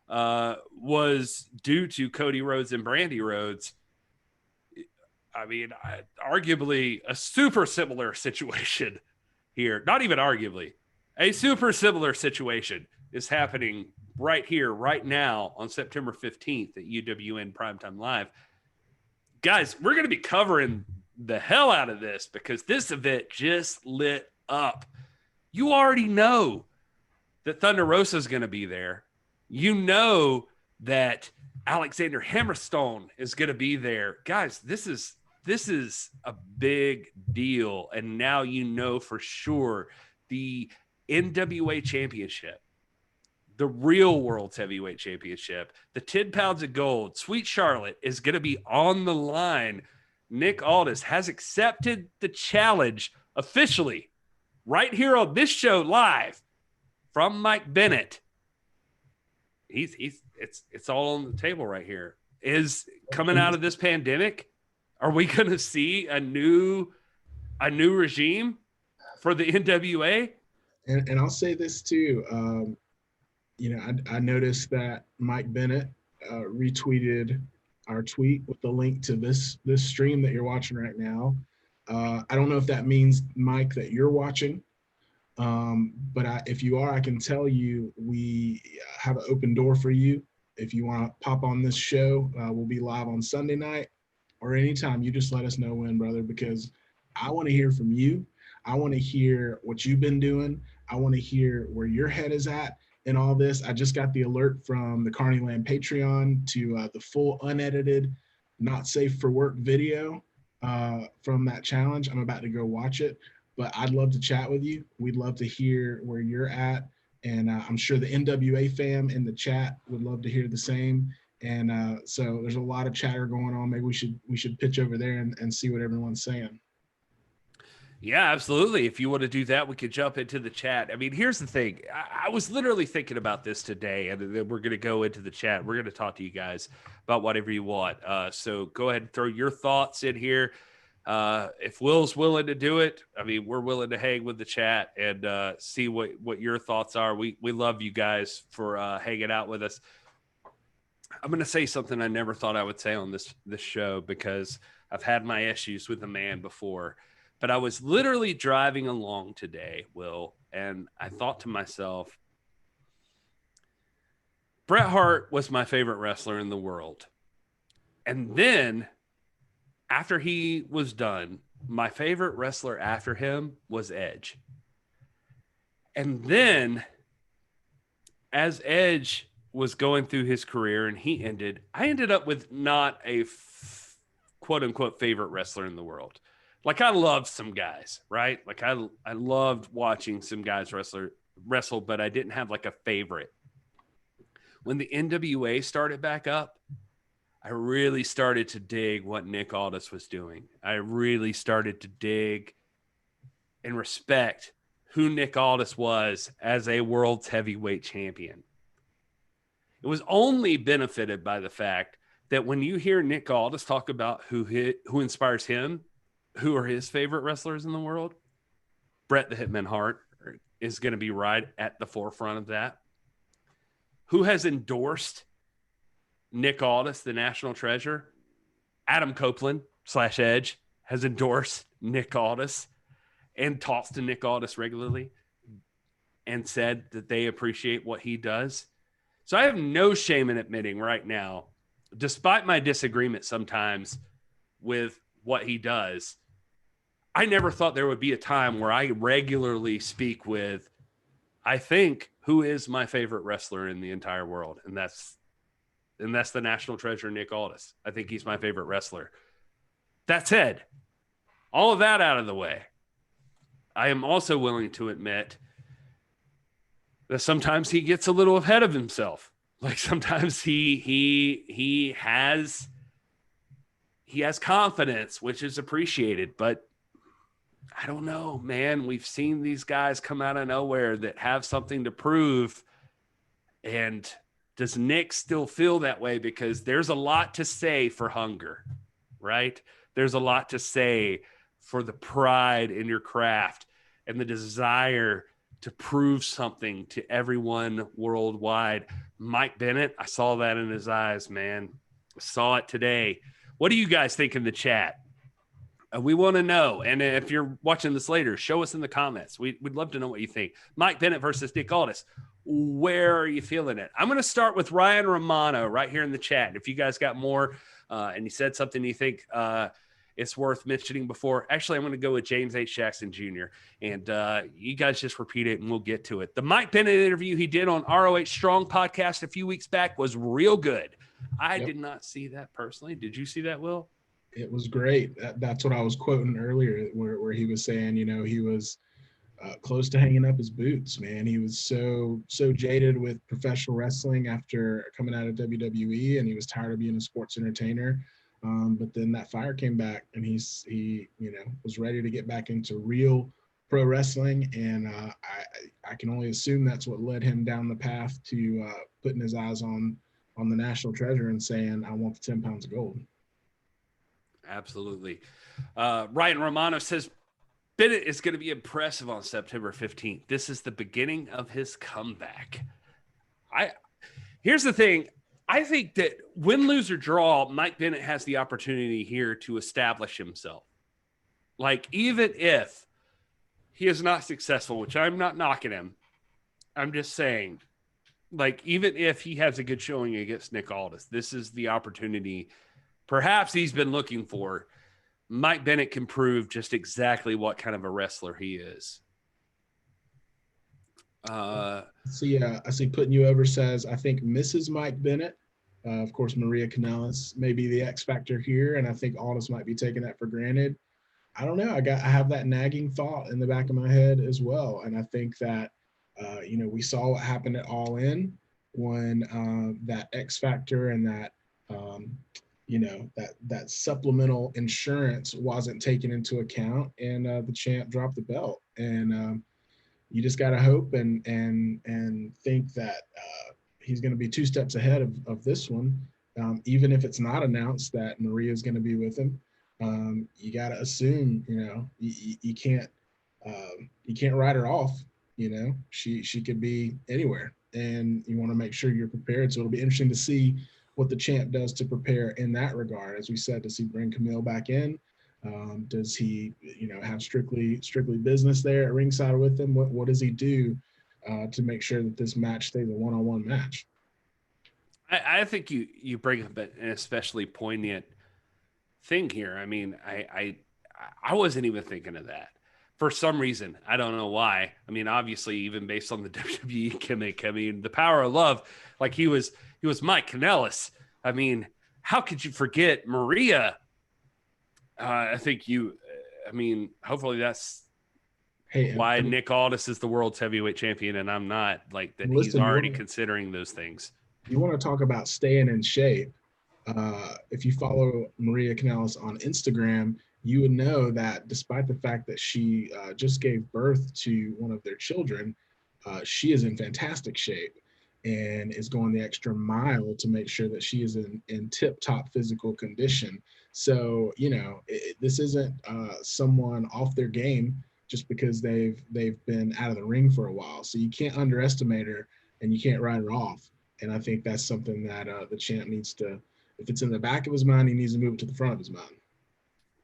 A: was due to Cody Rhodes and Brandy Rhodes. I mean, arguably a super similar situation here. Not even arguably. A super similar situation is happening right here, right now on September 15th at UWN Primetime Live. Guys, we're going to be covering the hell out of this because this event just lit up. You already know that Thunder Rosa is going to be there. You know that Alexander Hammerstone is going to be there. Guys, this is a big deal. And now you know for sure the NWA Championship, the real World's Heavyweight Championship, the 10 pounds of gold, Sweet Charlotte is going to be on the line. Nick Aldis has accepted the challenge officially right here on this show live from Mike Bennett. It's all on the table right here. Is coming out of this pandemic, are we going to see a new regime for the NWA?
C: And I'll say this too. I noticed that Mike Bennett retweeted our tweet with the link to this stream that you're watching right now. I don't know if that means, Mike, that you're watching. But if you are, I can tell you we have an open door for you. If you want to pop on this show, we'll be live on Sunday night or anytime. You just let us know when, brother, because I want to hear from you. I want to hear what you've been doing. I want to hear where your head is at in all this. I just got the alert from the Carneyland Patreon to the full unedited, not safe for work video from that challenge. I'm about to go watch it. But I'd love to chat with you. We'd love to hear where you're at. And I'm sure the NWA fam in the chat would love to hear the same. And so there's a lot of chatter going on. Maybe we should pitch over there and see what everyone's saying.
A: Yeah, absolutely. If you want to do that, we could jump into the chat. I mean, here's the thing. I was literally thinking about this today, and then we're going to go into the chat. We're going to talk to you guys about whatever you want. So go ahead and throw your thoughts in here. If Will's willing to do it, I mean, we're willing to hang with the chat and see what your thoughts are. We love you guys for hanging out with us. I'm going to say something I never thought I would say on this show because I've had my issues with the man before. But I was literally driving along today, Will, and I thought to myself, Bret Hart was my favorite wrestler in the world. And then after he was done, my favorite wrestler after him was Edge. And then as Edge was going through his career and he ended, I ended up with not a quote unquote favorite wrestler in the world. Like, I loved some guys, right? Like I loved watching some guys wrestle, but I didn't have like a favorite. When the NWA started back up, I really started to dig what Nick Aldis was doing. I really started to dig and respect who Nick Aldis was as a world's heavyweight champion. It was only benefited by the fact that when you hear Nick Aldis talk about who inspires him, who are his favorite wrestlers in the world, Bret the Hitman Hart is going to be right at the forefront of that. Who has endorsed Nick Aldis, the national treasure? Adam Copeland / Edge has endorsed Nick Aldis and talks to Nick Aldis regularly and said that they appreciate what he does. So I have no shame in admitting right now, despite my disagreement sometimes with what he does, I never thought there would be a time where I regularly speak with I think, who is my favorite wrestler in the entire world, and that's the national treasure, Nick Aldis. I think he's my favorite wrestler. That said, all of that out of the way, I am also willing to admit that sometimes he gets a little ahead of himself. Like sometimes he has confidence, which is appreciated, but I don't know, man. We've seen these guys come out of nowhere that have something to prove. And does Nick still feel that way? Because there's a lot to say for hunger, right? There's a lot to say for the pride in your craft and the desire to prove something to everyone worldwide. Mike Bennett, I saw that in his eyes, man. I saw it today. What do you guys think in the chat? We want to know. And if you're watching this later, show us in the comments. We'd love to know what you think. Mike Bennett versus Nick Aldis. Where are you feeling it? I'm going to start with Ryan Romano right here in the chat. If you guys got more and you said something you think it's worth mentioning before, actually, I'm going to go with James H. Jackson Jr. And you guys just repeat it and we'll get to it. The Mike Bennett interview he did on ROH Strong podcast a few weeks back was real good. I did not see that personally. Did you see that, Will?
C: It was great. That's what I was quoting earlier, where he was saying, he was close to hanging up his boots, man. He was so jaded with professional wrestling after coming out of WWE, and he was tired of being a sports entertainer. But then that fire came back, and he was ready to get back into real pro wrestling. And I can only assume that's what led him down the path to putting his eyes on the national treasure and saying, I want the 10 pounds of gold.
A: Absolutely. Ryan Romano says Bennett is going to be impressive on September 15th. This is the beginning of his comeback. Here's the thing. I think that win, lose, or draw, Mike Bennett has the opportunity here to establish himself. Like, even if he is not successful, which I'm not knocking him, I'm just saying, like, even if he has a good showing against Nick Aldis, this is the opportunity perhaps he's been looking for. Mike Bennett can prove just exactly what kind of a wrestler he is.
C: I see Putting You Over says, I think Mrs. Mike Bennett, of course, Maria Kanellis may be the X factor here, and I think Aldis might be taking that for granted. I don't know. I have that nagging thought in the back of my head as well, and I think that we saw what happened at All In when that X factor and that that supplemental insurance wasn't taken into account, and the champ dropped the belt. And you just got to hope and think that he's going to be 2 steps ahead of this one. Even if it's not announced that Maria's going to be with him, you got to assume, you can't write her off. She could be anywhere, and you want to make sure you're prepared. So it'll be interesting to see what the champ does to prepare in that regard. As we said, does he bring Camille back in? Does he, have strictly business there at ringside with him? What does he do to make sure that this match stays a one-on-one match?
A: I think you bring up an especially poignant thing here. I mean, I wasn't even thinking of that for some reason. I don't know why. I mean, obviously, even based on the WWE gimmick, I mean, the power of love, like he was Mike Kanellis. I mean, how could you forget Maria? Hopefully that's why Nick Aldis is the world's heavyweight champion and I'm not, like that. He's already considering those things.
C: You want to talk about staying in shape. If you follow Maria Kanellis on Instagram, you would know that despite the fact that she just gave birth to one of their children, she is in fantastic shape and is going the extra mile to make sure that she is in tip-top physical condition. So, this isn't someone off their game just because they've been out of the ring for a while. So you can't underestimate her and you can't write her off. And I think that's something that the champ needs to, if it's in the back of his mind, he needs to move it to the front of his mind.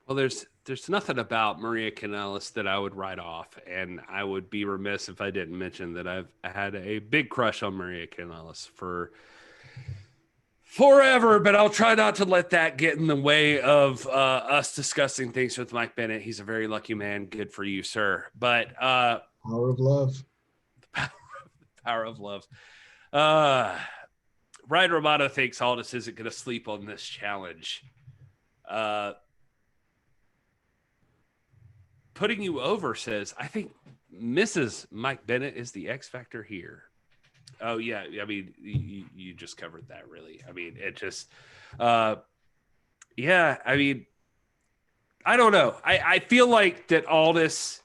A: Well, there's nothing about Maria Kanellis that I would write off, and I would be remiss if I didn't mention that I had a big crush on Maria Kanellis for forever, but I'll try not to let that get in the way of us discussing things with Mike Bennett. He's a very lucky man. Good for you, sir. But
C: power of love.
A: The power Power of love. Ryan Romano thinks Aldis isn't going to sleep on this challenge. Putting You Over says, I think Mrs. Mike Bennett is the X factor here. Oh, yeah. I mean, you just covered that, really. I mean, it just, yeah, I mean, I don't know. I feel like that Aldis,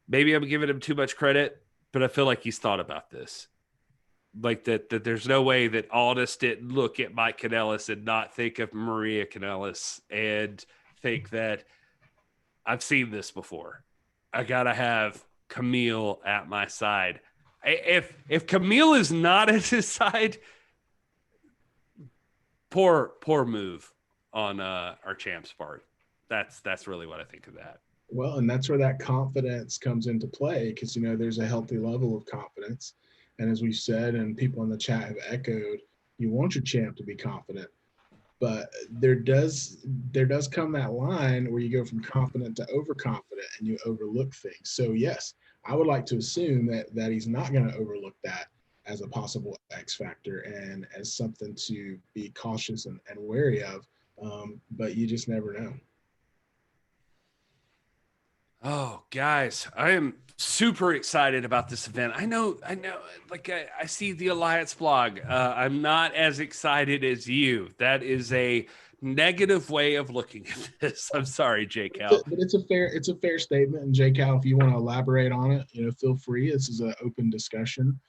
A: maybe I'm giving him too much credit, but I feel like he's thought about this. Like that there's no way that Aldis didn't look at Mike Kanellis and not think of Maria Kanellis and think that I've seen this before. I got to have Camille at my side. If Camille is not at his side, poor move on our champ's part. That's really what I think of that.
C: Well, and that's where that confidence comes into play, because, you know, there's a healthy level of confidence. And as we've said, and people in the chat have echoed, you want your champ to be confident. But there does come that line where you go from confident to overconfident and you overlook things. So, yes, I would like to assume that he's not going to overlook that as a possible X factor and as something to be cautious and wary of. But you just never know.
A: Oh, guys, I am super excited about this event. I know. Like I see the Alliance blog. I'm not as excited as you. That is a negative way of looking at this. I'm sorry, J. Cal.
C: But it's a fair statement. And J. Cal, if you want to elaborate on it, you know, feel free. This is an open discussion.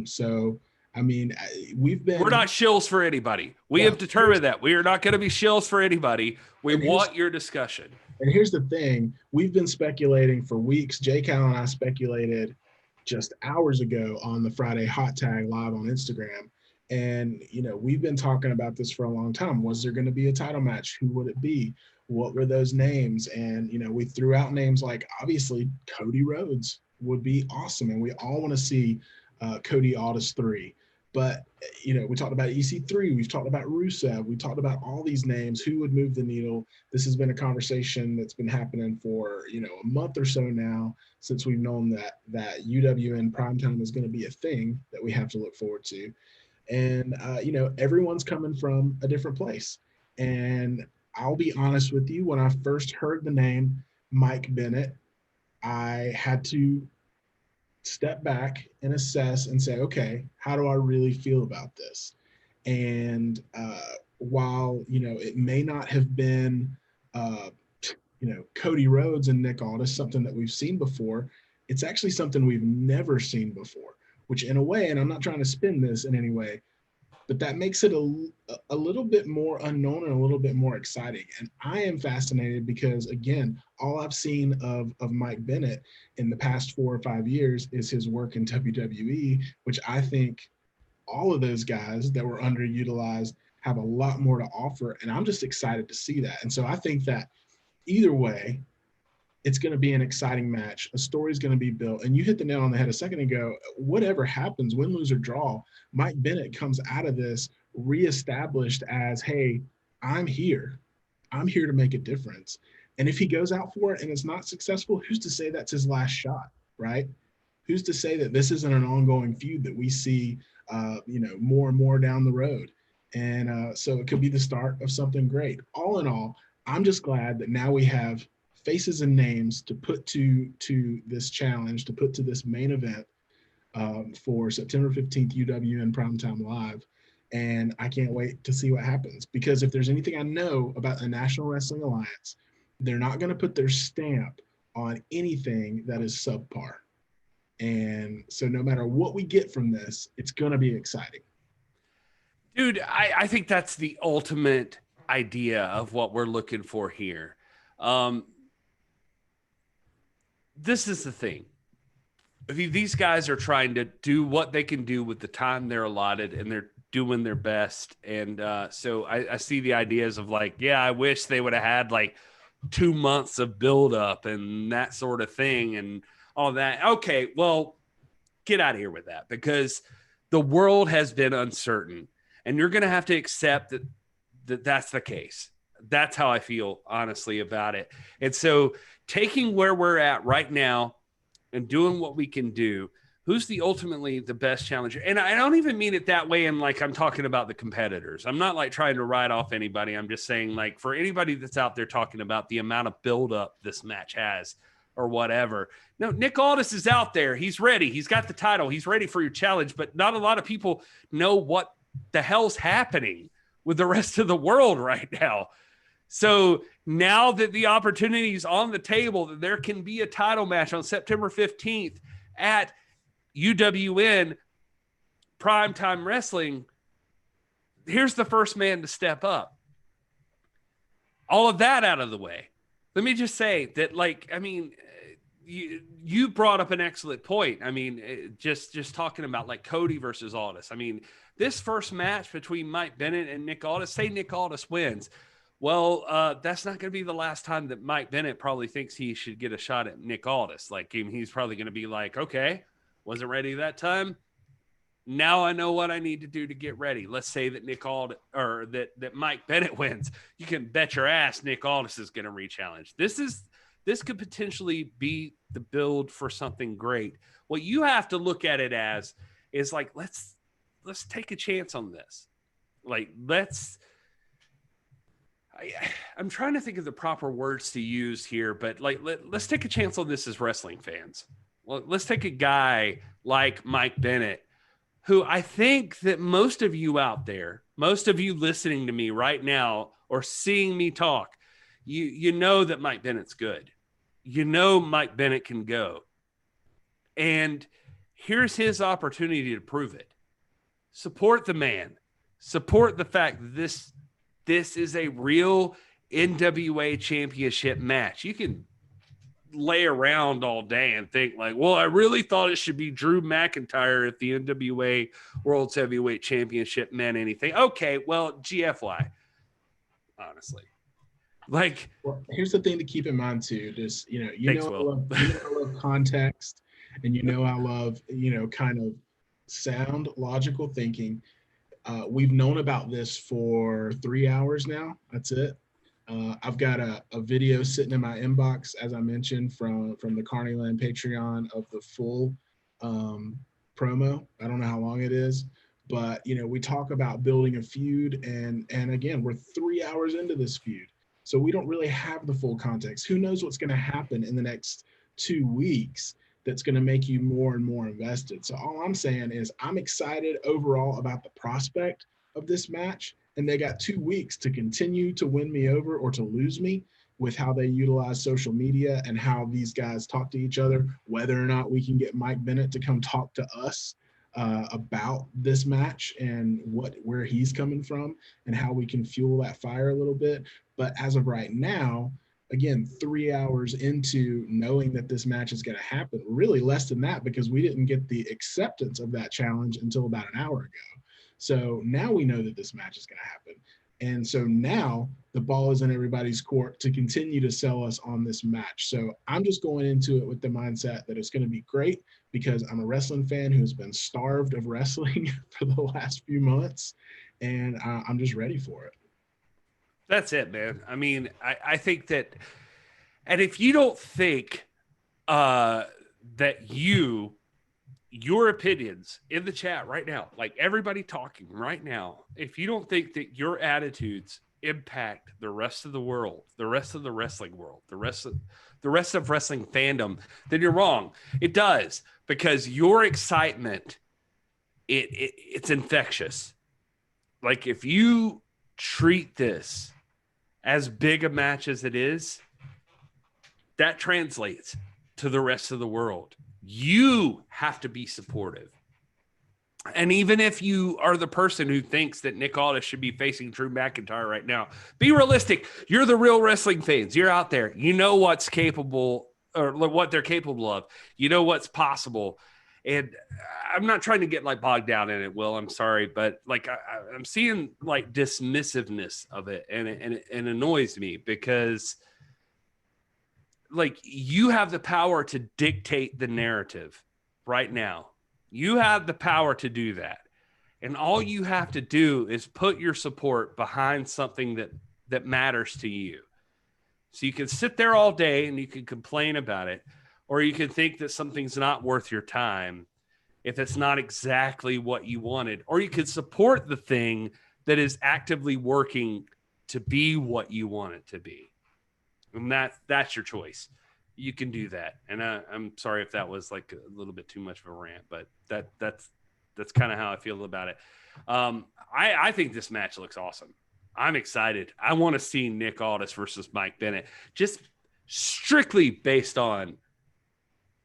C: So, I mean, we're
A: not shills for anybody. We have determined that we are not going to be shills for anybody. We want your discussion.
C: And here's the thing. We've been speculating for weeks. J. Cal and I speculated just hours ago on the Friday Hot Tag live on Instagram. And, you know, we've been talking about this for a long time. Was there going to be a title match? Who would it be? What were those names? And, you know, we threw out names like, obviously, Cody Rhodes would be awesome. And we all want to see Cody Aldis 3. But, you know, we talked about EC3. We've talked about Rusev. We talked about all these names. Who would move the needle? This has been a conversation that's been happening for, you know, a month or so now since we've known that Uwn Primetime is going to be a thing that we have to look forward to. And, you know, everyone's coming from a different place. And I'll be honest with you, when I first heard the name Mike Bennett, I had to step back and assess and say, okay, how do I really feel about this? And while, you know, it may not have been, you know, Cody Rhodes and Nick Aldis, something that we've seen before, it's actually something we've never seen before, which in a way, and I'm not trying to spin this in any way, but that makes it a little bit more unknown and a little bit more exciting. And I am fascinated because, again, all I've seen of Mike Bennett in the past 4 or 5 years is his work in WWE, which I think all of those guys that were underutilized have a lot more to offer. And I'm just excited to see that. And so I think that either way, it's going to be an exciting match. A story is going to be built. And you hit the nail on the head a second ago. Whatever happens, win, lose, or draw, Mike Bennett comes out of this reestablished as, hey, I'm here. I'm here to make a difference. And if he goes out for it and it's not successful, who's to say that's his last shot, right? Who's to say that this isn't an ongoing feud that we see, you know, more and more down the road? And so it could be the start of something great. All in all, I'm just glad that now we have faces and names to put to this challenge, to put to this main event for September 15th, Uwn Primetime Live. And I can't wait to see what happens, because if there's anything I know about the National Wrestling Alliance, they're not going to put their stamp on anything that is subpar. And so no matter what we get from this, it's going to be exciting.
A: Dude, I think that's the ultimate idea of what we're looking for here. This is the thing. I mean, these guys are trying to do what they can do with the time they're allotted, and they're doing their best. And so I see the ideas of like, yeah, I wish they would have had like 2 months of buildup and that sort of thing and all that. Okay, well, get out of here with that, because the world has been uncertain, and you're going to have to accept that that's the case. That's how I feel, honestly, about it. And so taking where we're at right now and doing what we can do, who's the ultimately the best challenger? And I don't even mean it that way. And like, I'm talking about the competitors. I'm not like trying to write off anybody. I'm just saying, like, for anybody that's out there talking about the amount of buildup this match has or whatever. No, Nick Aldis is out there. He's ready. He's got the title. He's ready for your challenge, but not a lot of people know what the hell's happening with the rest of the world right now. So now that the opportunity is on the table, that there can be a title match on September 15th at UWN Primetime Wrestling, here's the first man to step up. All of that out of the way. Let me just say that, like, I mean, you brought up an excellent point. I mean, just talking about like Cody versus Aldis. I mean, this first match between Mike Bennett and Nick Aldis, say Nick Aldis wins. Well, that's not going to be the last time that Mike Bennett probably thinks he should get a shot at Nick Aldis. Like, he's probably going to be like, okay, wasn't ready that time. Now I know what I need to do to get ready. Let's say that Nick Aldis or that Mike Bennett wins. You can bet your ass Nick Aldis is going to re-challenge. This could potentially be the build for something great. What you have to look at it as is like, let's take a chance on this. Like, I'm trying to think of the proper words to use here, but like, let's take a chance on this as wrestling fans. Well, let's take a guy like Mike Bennett, who I think that most of you out there, most of you listening to me right now or seeing me talk, you know that Mike Bennett's good. You know Mike Bennett can go. And here's his opportunity to prove it. Support the man. Support the fact that this is a real NWA championship match. You can lay around all day and think like, well, I really thought it should be Drew McIntyre if the NWA World's Heavyweight Championship meant anything. Okay, well, GFY, honestly. Like,
C: well, here's the thing to keep in mind too. Just
A: thanks,
C: I love context, and I love kind of sound, logical thinking. We've known about this for 3 hours now. That's it. I've got a video sitting in my inbox, as I mentioned, from the Carneyland Patreon of the full promo. I don't know how long it is, but we talk about building a feud, and again, we're 3 hours into this feud, so we don't really have the full context. Who knows what's going to happen in the next 2 weeks that's going to make you more and more invested. So all I'm saying is I'm excited overall about the prospect of this match. And they got 2 weeks to continue to win me over or to lose me with how they utilize social media and how these guys talk to each other, whether or not we can get Mike Bennett to come talk to us about this match and where he's coming from and how we can fuel that fire a little bit. But as of right now, again, 3 hours into knowing that this match is going to happen, really less than that, because we didn't get the acceptance of that challenge until about an hour ago. So now we know that this match is going to happen. And so now the ball is in everybody's court to continue to sell us on this match. So I'm just going into it with the mindset that it's going to be great because I'm a wrestling fan who's been starved of wrestling for the last few months, and I'm just ready for it.
A: That's it, man. I mean, I think that, and if you don't think that your opinions in the chat right now, like everybody talking right now, if you don't think that your attitudes impact the rest of the world, the rest of the wrestling world, the rest of wrestling fandom, then you're wrong. It does, because your excitement, it's infectious. Like, if you treat this as big a match as it is, that translates to the rest of the world. You have to be supportive. And even if you are the person who thinks that Nick Aldis should be facing Drew McIntyre right now, be realistic. You're the real wrestling fans. You're out there. You know what's capable, or what they're capable of. You know what's possible. And I'm not trying to get like bogged down in it, Will. I'm sorry, but like I'm seeing like dismissiveness of it, and it annoys me because like you have the power to dictate the narrative right now. You have the power to do that. And all you have to do is put your support behind something that matters to you. So you can sit there all day and you can complain about it, or you can think that something's not worth your time. if it's not exactly what you wanted, or you could support the thing that is actively working to be what you want it to be. And that's your choice. You can do that. And I'm sorry if that was like a little bit too much of a rant, but that's kind of how I feel about it. I think this match looks awesome. I'm excited. I want to see Nick Aldis versus Mike Bennett, just strictly based on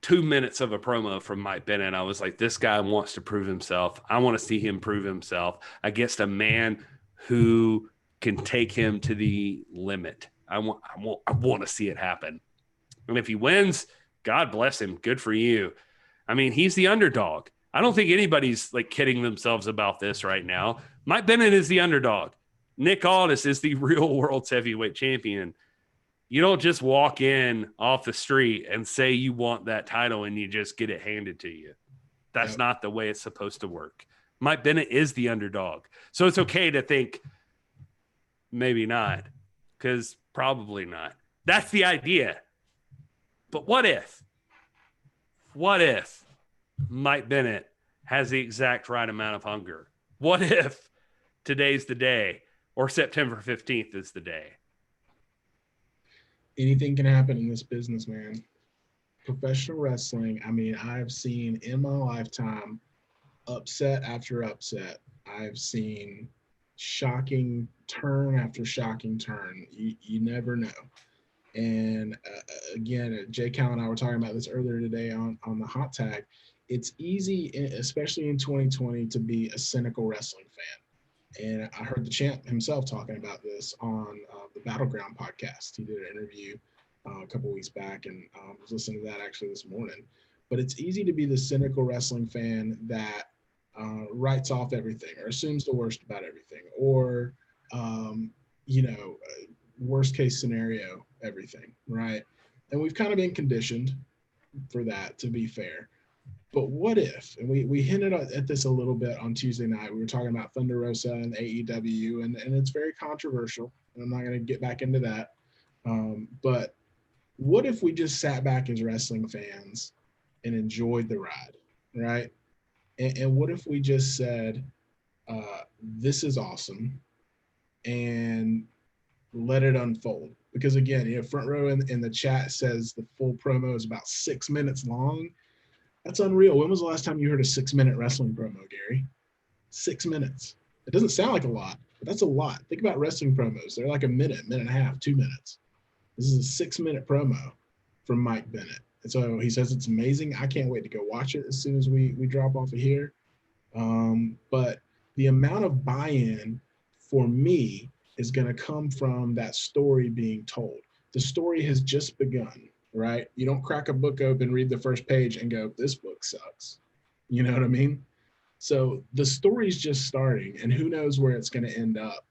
A: 2 minutes of a promo from Mike Bennett. I was like, this guy wants to prove himself. I want to see him prove himself against a man who can take him to the limit. I want to see it happen. And if he wins, God bless him. Good for you. I mean, he's the underdog. I don't think anybody's like kidding themselves about this right now. Mike Bennett is the underdog. Nick Aldis is the real world's heavyweight champion. You don't just walk in off the street and say you want that title and you just get it handed to you. That's not the way it's supposed to work. Mike Bennett is the underdog. So it's okay to think maybe not, because probably not. That's the idea. But what if Mike Bennett has the exact right amount of hunger? What if today's the day, or September 15th is the day?
C: Anything can happen in this business, man. Professional wrestling, I mean, I've seen in my lifetime upset after upset. I've seen shocking turn after shocking turn. You never know. And again, Jay Cal and I were talking about this earlier today on the hot tag. It's easy, especially in 2020, to be a cynical wrestling fan. And I heard the champ himself talking about this on the Battleground podcast. He did an interview a couple weeks back, and was listening to that actually this morning. But it's easy to be the cynical wrestling fan that writes off everything or assumes the worst about everything, or worst case scenario everything, right? And we've kind of been conditioned for that, to be fair. But what if, and we hinted at this a little bit on Tuesday night, we were talking about Thunder Rosa and AEW, and it's very controversial, and I'm not going to get back into that. But what if we just sat back as wrestling fans and enjoyed the ride, right? And what if we just said, this is awesome, and let it unfold? Because again, Front Row in the chat says the full promo is about 6 minutes long. That's unreal. When was the last time you heard a 6-minute wrestling promo, Gary? 6 minutes. It doesn't sound like a lot, but that's a lot. Think about wrestling promos. They're like a minute and a half, 2 minutes. This is a 6-minute promo from Mike Bennett. And so he says it's amazing. I can't wait to go watch it as soon as we drop off of here. But the amount of buy-in for me is going to come from that story being told. The story has just begun, right? You don't crack a book open, read the first page, and go, this book sucks. You know what I mean? So the story's just starting, and who knows where it's going to end up.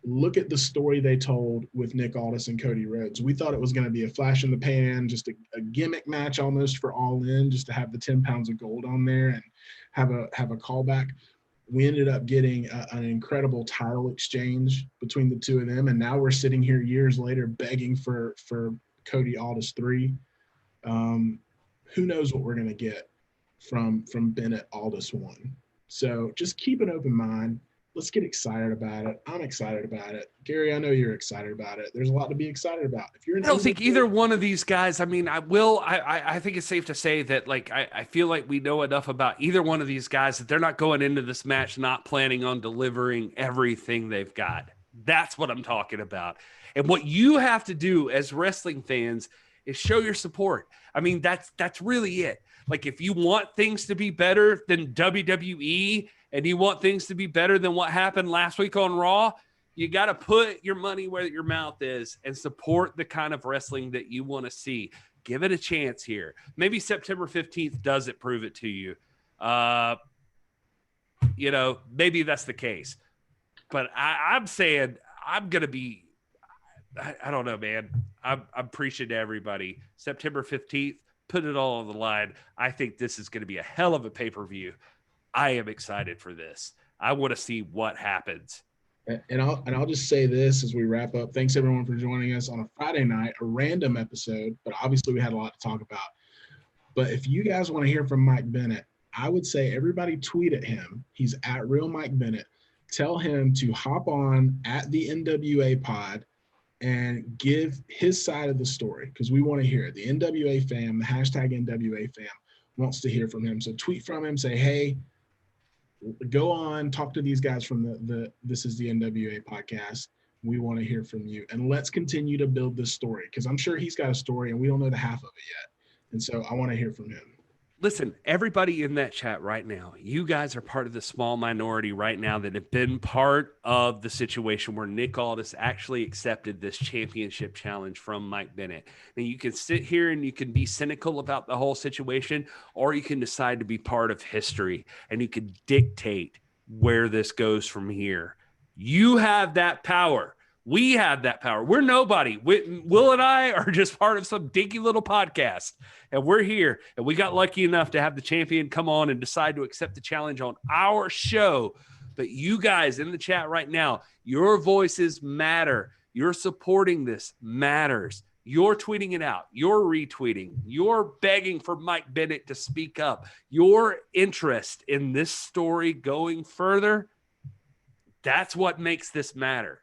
C: Look at the story they told with Nick Aldis and Cody Rhodes. We thought it was going to be a flash in the pan, just a gimmick match almost for All In, just to have the 10 pounds of gold on there and have a callback. We ended up getting an incredible title exchange between the two of them, and now we're sitting here years later begging for Cody Aldis 3. Who knows what we're going to get from Bennett Aldis 1. So just keep an open mind. Let's get excited about it. I'm excited about it. Gary, I know you're excited about it. There's a lot to be excited about. If you're,
A: I don't think either one of these guys, I mean, I think it's safe to say that, like, I feel like we know enough about either one of these guys that they're not going into this match not planning on delivering everything they've got. That's what I'm talking about. And what you have to do as wrestling fans is show your support. I mean, that's really it. Like, if you want things to be better than WWE and you want things to be better than what happened last week on Raw, you got to put your money where your mouth is and support the kind of wrestling that you want to see. Give it a chance here. Maybe September 15th doesn't prove it to you. Maybe that's the case. But I'm saying I'm going to be, I don't know, man. I'm preaching to everybody. September 15th, put it all on the line. I think this is going to be a hell of a pay-per-view. I am excited for this. I want to see what happens.
C: And I'll just say this as we wrap up. Thanks everyone for joining us on a Friday night, a random episode, but obviously we had a lot to talk about. But if you guys want to hear from Mike Bennett, I would say everybody tweet at him. He's at Real Mike Bennett. Tell him to hop on at the NWA pod and give his side of the story, because we want to hear it. The NWA fam, the hashtag NWA fam, wants to hear from him. So tweet from him, say, hey, go on, talk to these guys from the This Is the NWA podcast. We want to hear from you. And let's continue to build this story, because I'm sure he's got a story and we don't know the half of it yet. And so I want to hear from him.
A: Listen, everybody in that chat right now, you guys are part of the small minority right now that have been part of the situation where Nick Aldis actually accepted this championship challenge from Mike Bennett. Now, you can sit here and you can be cynical about the whole situation, or you can decide to be part of history and you can dictate where this goes from here. You have that power. We have that power. We're nobody. Will and I are just part of some dinky little podcast, and we're here. And we got lucky enough to have the champion come on and decide to accept the challenge on our show. But you guys in the chat right now, your voices matter. You're supporting this matters. You're tweeting it out. You're retweeting. You're begging for Mike Bennett to speak up. Your interest in this story going further, that's what makes this matter.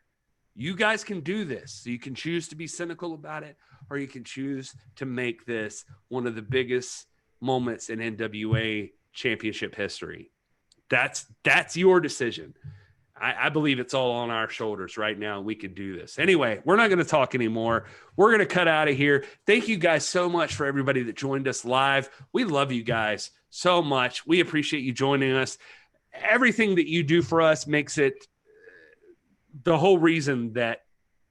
A: You guys can do this. So you can choose to be cynical about it, or you can choose to make this one of the biggest moments in NWA championship history. That's your decision. I believe it's all on our shoulders right now. We can do this. Anyway, we're not going to talk anymore. We're going to cut out of here. Thank you guys so much for everybody that joined us live. We love you guys so much. We appreciate you joining us. Everything that you do for us makes it the whole reason that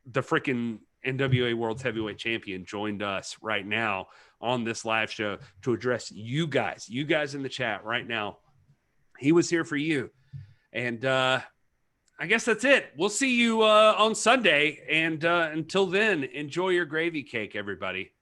A: the freaking NWA World's Heavyweight Champion joined us right now on this live show to address you guys in the chat right now. He was here for you. And I guess that's it. We'll see you on Sunday. And until then, enjoy your gravy cake, everybody.